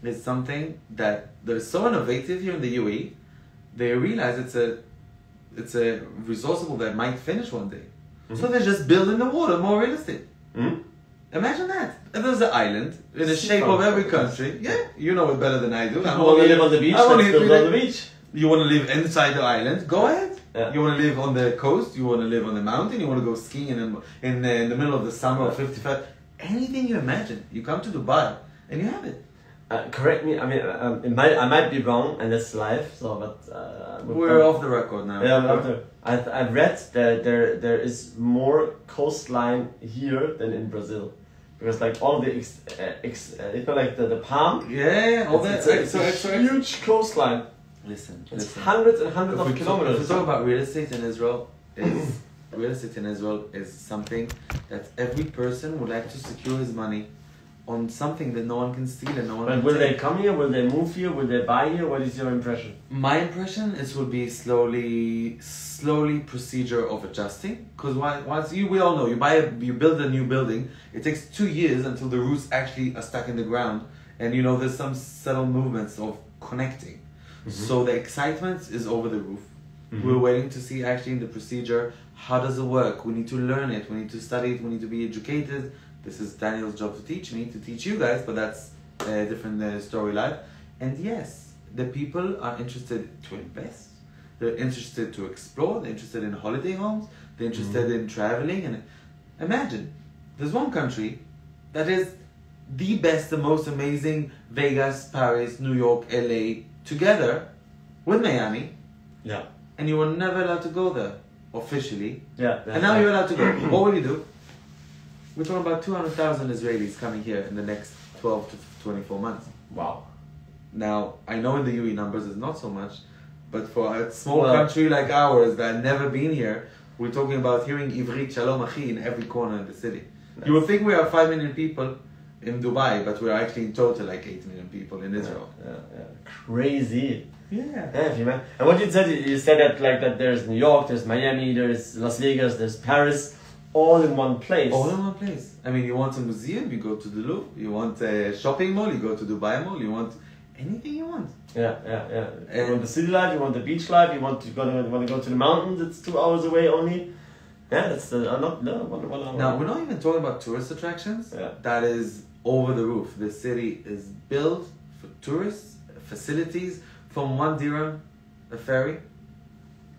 is something that they're so innovative here in the UAE. They realize it's a resourceable that might finish one day. Mm-hmm. So they just build in the water more real estate. Mm-hmm. Imagine that. If there's an island in the shape of every country, you know it better than I do. You want to live on the beach? Let's build on the beach. You want to live inside the island? Go ahead. Yeah. You want to live on the coast? You want to live on the mountain? You want to go skiing in the middle of the summer of 55? Anything you imagine. You come to Dubai and you have it. Correct me. I mean, I might be wrong, and that's live. So, but we're off the record now. Yeah, I've read that there is more coastline here than in Brazil, because like all the it's not like the palm. Yeah, all that. It's a huge coastline. Listen. Hundreds and hundreds of kilometers. If we talk about real estate in Israel, is something that every person would like to secure his money on something that no one can steal and no one can will take. they come here? Will they move here? Will they buy here? What is your impression? My impression is will be slowly procedure of adjusting, because once we all know you build a new building, it takes 2 years until the roots actually are stuck in the ground, and there's some subtle movements of connecting. Mm-hmm. So the excitement is over the roof. Mm-hmm. We're waiting to see actually in the procedure, how does it work? We need to learn it, we need to study it, we need to be educated. This is Daniel's job to teach me, to teach you guys, but that's a different storyline. And yes, the people are interested to invest. They're interested to explore. They're interested in holiday homes. They're interested in traveling. And imagine, there's one country that is the best, the most amazing, Vegas, Paris, New York, LA, together with Miami. Yeah. And you were never allowed to go there. officially. Yeah. And now you're allowed to go. What will you do? We're talking about 200,000 Israelis coming here in the next 12 to 24 months. Wow. Now, I know in the UAE numbers is not so much, but for a small country like ours that had never been here, we're talking about hearing Ivrit Shalom Achi in every corner in the city. Nice. You would think we are 5 million people in Dubai, but we're actually in total like 8 million people in Israel. Yeah. Crazy. Yeah. Yeah, man. And what you said that there's New York, there's Miami, there's Las Vegas, there's Paris, all in one place. All in one place. I mean, you want a museum, you go to the Louvre. You want a shopping mall, you go to Dubai Mall. You want anything you want. Yeah. You want the city life, you want the beach life, you want to go to the mountains. It's 2 hours away only. Yeah, that's one hour. Now, we're not even talking about tourist attractions. Yeah. That is over the roof. The city is built for tourists, facilities, from 1 dirham, a ferry.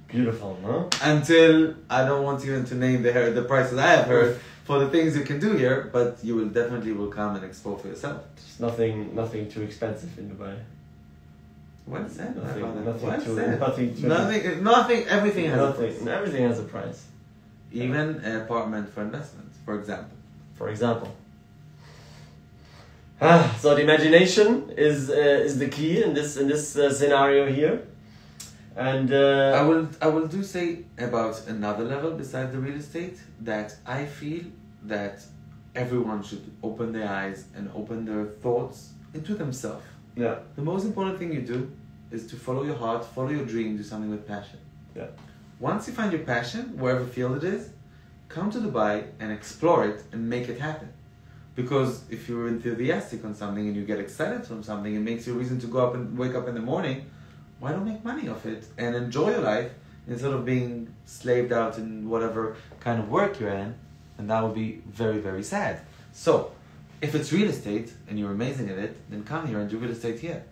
Beautiful, no? Until, I don't want even to name the prices I have heard for the things you can do here, but you will definitely come and explore for yourself. There's nothing too expensive in Dubai. Well said. Nothing, everything has a price. Everything has a price. Even an apartment for investment, for example. So the imagination is the key in this scenario here, and I will do say about another level besides the real estate that I feel that everyone should open their eyes and open their thoughts into themselves. Yeah. The most important thing you do is to follow your heart, follow your dream, do something with passion. Yeah. Once you find your passion, wherever field it is, come to Dubai and explore it and make it happen. Because if you're enthusiastic on something and you get excited from something, it makes you a reason to go up and wake up in the morning. Why don't make money off it and enjoy your life instead of being slaved out in whatever kind of work you're in? And that would be very, very sad. So, if it's real estate and you're amazing at it, then come here and do real estate here.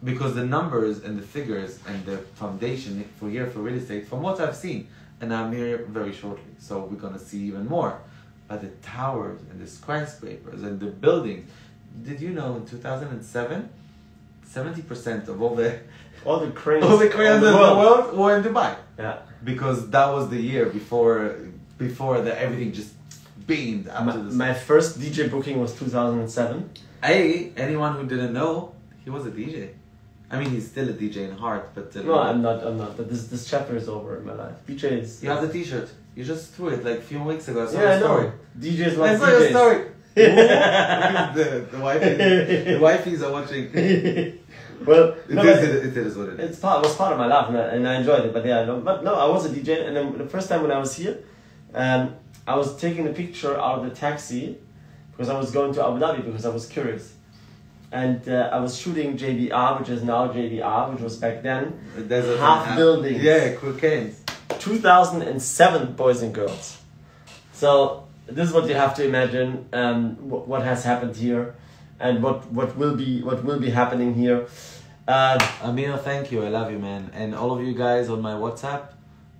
Because the numbers and the figures and the foundation for real estate, from what I've seen, and I'm here very shortly, so we're going to see even more. But the towers and the skyscrapers and the buildings. Did you know in 2007, 70% of all the cranes in the world were in Dubai? Yeah. Because that was the year before everything just beamed up to the My first DJ booking was 2007. Anyone who didn't know, he was a DJ. I mean, he's still a DJ in heart, but... No, I'm not. But this chapter is over in my life. DJs... You have the t-shirt. You just threw it like a few weeks ago. I saw your story. DJs like I saw your story. The wifeys are watching. Well, it is what it is. It was part of my life, and I enjoyed it. But yeah, I was a DJ, and then the first time when I was here, I was taking a picture out of the taxi because I was going to Abu Dhabi because I was curious. And I was shooting JBR, which is now JBR, which was back then. Half buildings. Yeah, cocaine. 2007, boys and girls. So this is what you have to imagine. What has happened here, and what will be happening here. Amir, thank you. I love you, man. And all of you guys on my WhatsApp,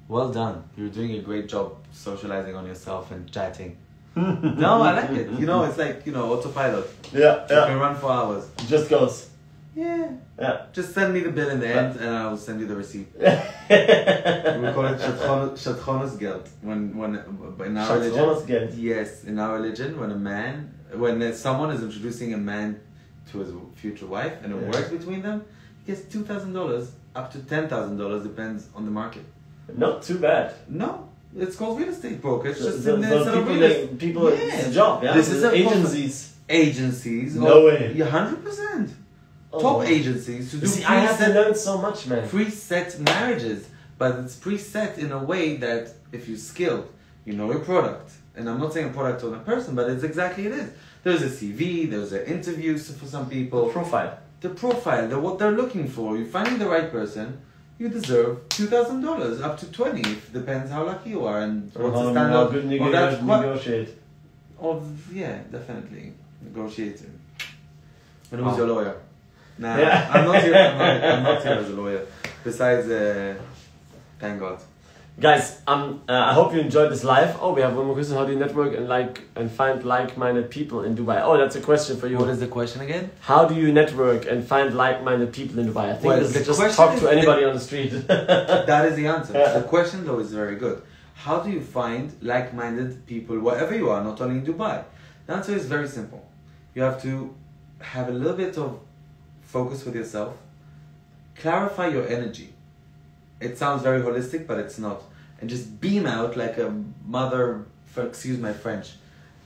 well done. You're doing a great job socializing on yourself and chatting. No, I like it. It's like, autopilot. Yeah. You can run for hours. It just goes. Yeah. Yeah. Just send me the bill in the end and I'll send you the receipt. We call it Shadchonos Geld. When in our religion. Yes, in our religion, when someone is introducing a man to his future wife and it works between them, he gets $2,000 up to $10,000, depends on the market. Not too bad. No. It's called real estate broker. It's just people. It's a job. Yeah. This is agencies. No way. 100%. Top agencies to do. I have to learn so much, man. Preset marriages, but it's preset in a way that if you're skilled, you know your product. And I'm not saying a product on a person, but it's exactly it is. There's a CV. There's an interview for some people. The profile. What they're looking for. You're finding the right person. You deserve $2,000 up to $20,000. Depends how lucky you are and what's the standard. How good negotiate. Yeah, definitely negotiating. And who's your lawyer? Nah, yeah. I'm not here as a lawyer. Besides, thank God. Guys, I hope you enjoyed this live. Oh, we have one more question. How do you network and find like-minded people in Dubai? Oh, that's a question for you. What is the question again? How do you network and find like-minded people in Dubai? I think Well, this the is just question talk is to anybody on the street. That is the answer. The question though is very good. How do you find like-minded people wherever you are, not only in Dubai? The answer is very simple. You have to have a little bit of focus with yourself. Clarify your energy. It sounds very holistic, but it's not. And just beam out like a mother, excuse my French.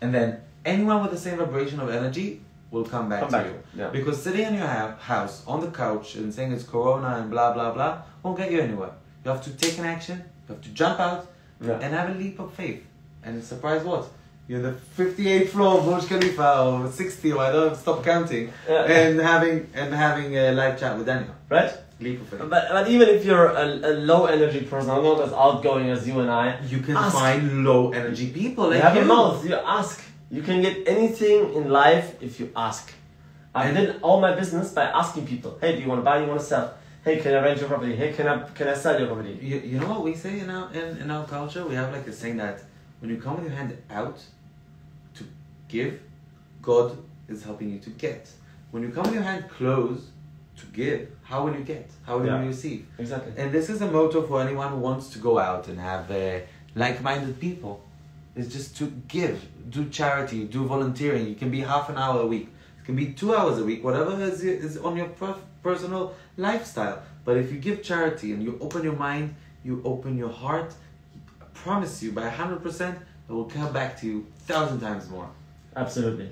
And then anyone with the same vibration of energy will come back to you. Yeah. Because sitting in your house, on the couch, and saying it's Corona and blah, blah, blah, won't get you anywhere. You have to take an action, you have to jump out, and have a leap of faith. And surprise what? You're the 58th floor of Burj Khalifa, or 60, or I don't stop counting, and having a live chat with Daniel. Right? Leap of faith. But even if you're a low energy person, I'm not as outgoing as you and I. You can find low energy people. Like you have a mouth. You ask. You can get anything in life if you ask. I did all my business by asking people. Hey, do you want to buy? You want to sell? Hey, can I rent your property? Hey, can I sell your property? You know what we say in our culture? We have like a saying that when you come with your hand out to give, God is helping you to get. When you come with your hand closed to give, how will you get? How will you receive? Exactly. And this is a motto for anyone who wants to go out and have like-minded people. It's just to give, do charity, do volunteering. You can be half an hour a week. It can be 2 hours a week, whatever is on your personal lifestyle. But if you give charity and you open your mind, you open your heart, I promise you by 100%, it will come back to you 1,000 times more. Absolutely.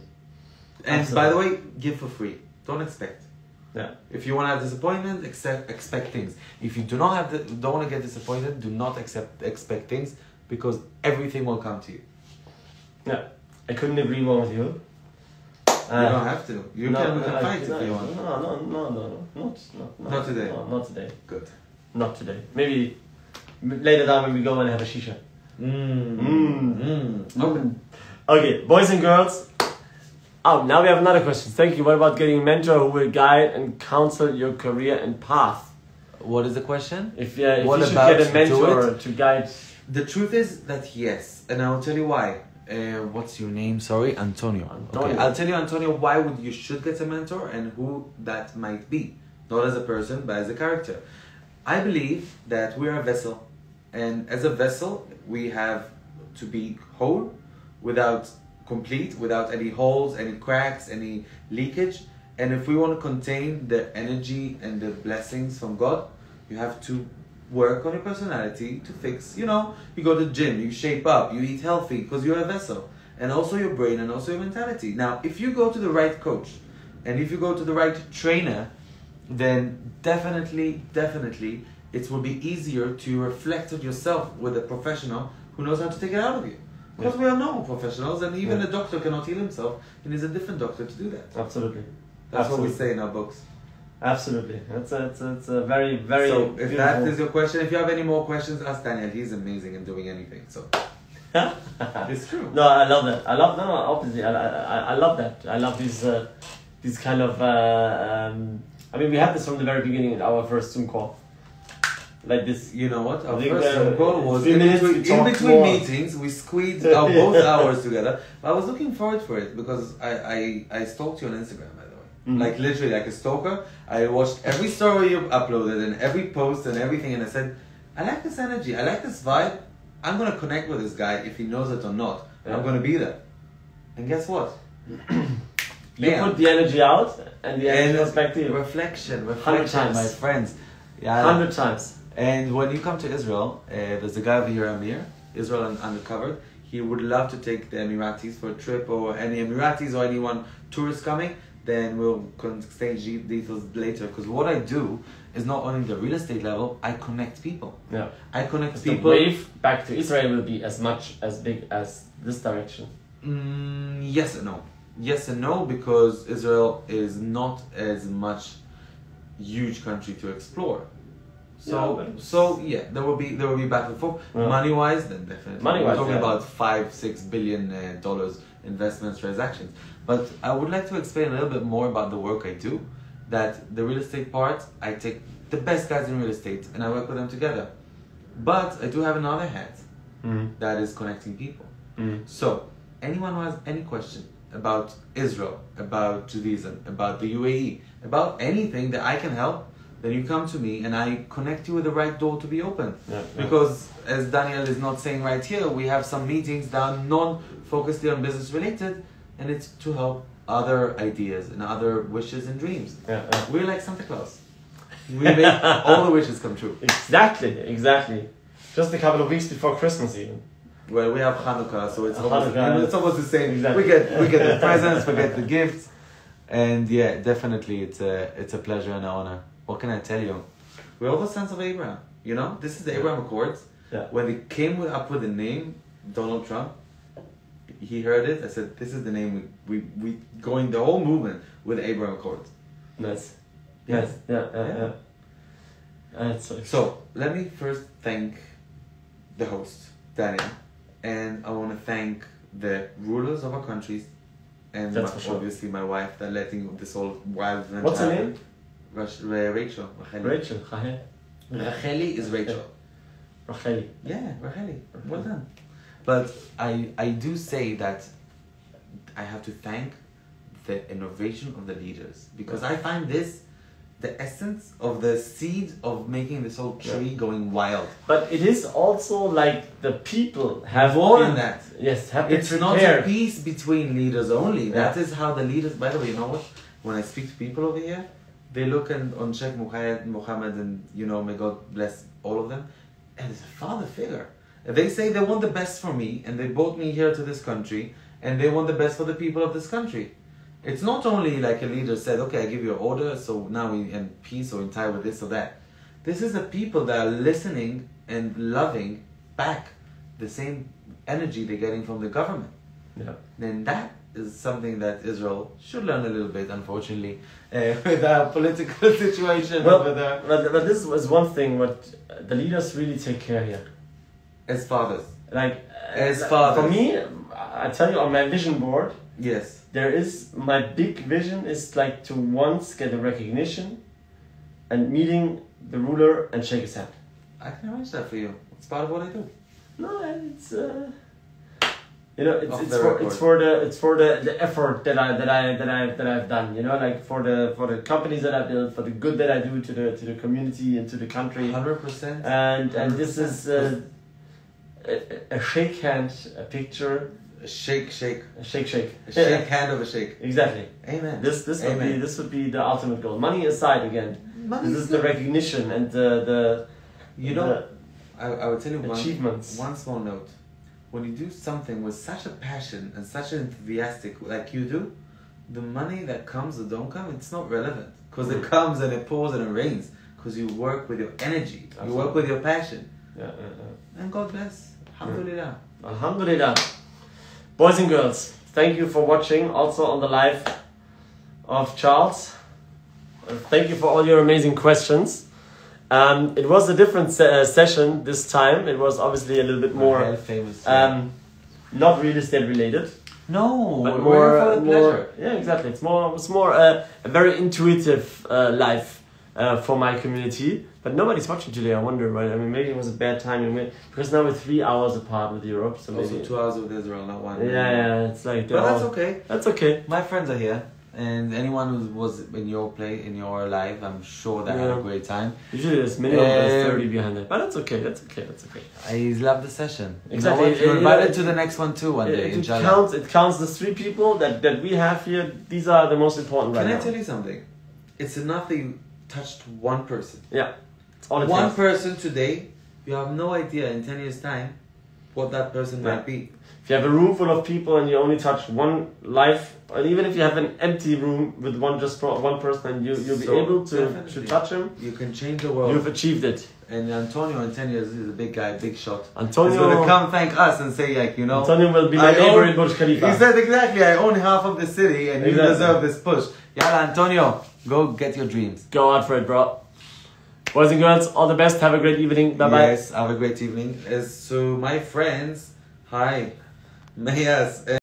And by the way, give for free. Don't expect. Yeah. If you want to have disappointment, expect things. If you don't want to get disappointed, do not expect things, because everything will come to you. Yeah, I couldn't agree more with you. You don't have to. You can fight if you want. No, Not today. No, not today. Good. Not today. Maybe later down when we go and have a shisha. Okay, boys and girls. Oh, now we have another question. Thank you. What about getting a mentor who will guide and counsel your career and path? What is the question? If you should get a mentor to guide. The truth is that yes, and I'll tell you why. What's your name? Sorry, Antonio. Okay, I'll tell you, Antonio, why you should get a mentor and who that might be. Not as a person, but as a character. I believe that we are a vessel. And as a vessel, we have to be whole, complete, without any holes, any cracks, any leakage. And if we want to contain the energy and the blessings from God, you have to work on your personality to fix, you go to the gym, you shape up, you eat healthy because you're a vessel. And also your brain and also your mentality. Now, if you go to the right coach and if you go to the right trainer, then definitely it will be easier to reflect on yourself with a professional who knows how to take it out of you. Because we are normal professionals, and even a doctor cannot heal himself, and needs a different doctor to do that. Absolutely. That's what we say in our books. Absolutely. It's a very, very So if beautiful. that is your question, if you have any more questions, ask Daniel. He's amazing in doing anything. So it's true. No, I love that. Obviously, I love that. I love these kind of. I mean, we had this from the very beginning in our first Zoom call. Like this. You know what? Our first Zoom call was in between more. meetings. We squeezed our both hours together. But I was looking forward for it because I stalked you on Instagram, by the way. Mm-hmm. Like literally like a stalker. I watched every story you uploaded and every post and everything, and I said, I like this energy. I like this vibe. I'm gonna connect with this guy if he knows it or not. Yeah. I'm gonna be there. And guess what? You put the energy out, and the energy comes back to you. Reflection, 100 times. my friends. Yeah. 100 times. And when you come to Israel, there's a guy over here, Amir, Israel and Undercover. He would love to take the Emiratis for a trip, or any Emiratis or anyone tourist coming. Then we'll exchange details later. Because what I do is not only the real estate level, I connect people. Yeah. I connect The people. wave back to Israel will be as big as this direction. Yes and no. Yes and no, because Israel is not as much huge country to explore. So there will be back and forth. Yeah. Money wise, then definitely. Money-wise, we're talking yeah. about $5-6 billion dollars investments transactions. But I would like to explain a little bit more about the work I do. That the real estate part, I take the best guys in real estate and I work with them together. But I do have another hat that is connecting people. So, anyone who has any question about Israel, about Judaism, about the UAE, about anything that I can help, then you come to me and I connect you with the right door to be open. Because as Daniel is not saying right here, we have some meetings that are non-focused on business related, and it's to help other ideas and other wishes and dreams. We're like Santa Claus. We make all the wishes come true. Exactly. Just a couple of weeks before Christmas even. Well, we have Hanukkah, so it's almost the same. Exactly. We get the presents, we get the gifts, and yeah, definitely it's a pleasure and an honor. What can I tell you? We're all the sons of Abraham. You know, this is the Abraham Accords. When they came up with the name Donald Trump, he heard it. I said, "This is the name we going the whole movement with the Abraham Accords." Nice. Yes. Yeah. So let me first thank the host, Daniel, and I want to thank the rulers of our countries, and obviously my wife that letting this whole wild adventure What's her name? Rachel. Rachel. Racheli is Rachel. Racheli. Yeah, Racheli. Well done. But I do say that I have to thank the innovation of the leaders, because I find this the essence of the seed of making this whole tree going wild. But it is also like the people have more than that. Yes, have it's been not prepared. a peace between leaders only. That is how the leaders. By the way, you know what? When I speak to people over here, they look on Sheikh Mohammed, and may God bless all of them, and it's a father figure. They say they want the best for me, and they brought me here to this country, and they want the best for the people of this country. It's not only like a leader said, okay, I give you an order, so now we in peace or in tie with this or that. This is the people that are listening and loving back the same energy they're getting from the government. And that is something that Israel should learn a little bit, unfortunately, with our political situation over there. But this was one thing what the leaders really take care here. As fathers. As fathers. For me, I tell you, on my vision board, yes, there is, my big vision is like to once get a recognition and meeting the ruler and shake his hand. I can arrange that for you. It's part of what I do. No, it's it's for the effort that I've done. Like for the companies that I built, for the good that I do to the community and to the country. 100%. And this is a shake hand, a picture. A shake. A shake. A shake hand of a shake. Exactly. Amen. This would be the ultimate goal. Money aside again. This is the recognition and the I would tell you achievements. One small note. When you do something with such a passion and such an enthusiastic like you do, the money that comes or don't come, it's not relevant. Because it comes and it pours and it rains. Because you work with your energy. Absolutely. You work with your passion. And God bless. Alhamdulillah. Alhamdulillah. Boys and girls, thank you for watching also on the live of Charles. Thank you for all your amazing questions. It was a different session this time. It was obviously a little bit more famous, not real estate related. No, but more for the pleasure. Yeah, exactly. It's more a very intuitive life for my community. But nobody's watching today. I wonder, right? I mean, maybe it was a bad timing because now we're 3 hours apart with Europe. So also maybe 2 hours with Israel, not one. Yeah. It's like. But that's okay. That's okay. My friends are here. And anyone who was in your live, I'm sure they had a great time. Usually there's minimum 30 behind it, but that's okay. I love the session. Exactly. You're invited to the next one too one day. It counts. The 3 people that we have here. These are the most important right now. Can I tell you something? It's enough that you touched one person. Yeah. It's all it one takes. person today. You have no idea in 10 years' time what that person might be. If you have a room full of people and you only touch one life, and even if you have an empty room with one person, and you'll be able to touch him, you can change the world. You've achieved it. And Antonio in 10 years is a big guy, big shot. Antonio is going to come thank us and say, Antonio will be my neighbor in Burj Khalifa. He said exactly, I own half of the city and you deserve this push. Yalla, Antonio, go get your dreams. Go out for it, bro. Boys and girls, all the best. Have a great evening. Bye bye. Yes, have a great evening. So my friends, hi. Yes.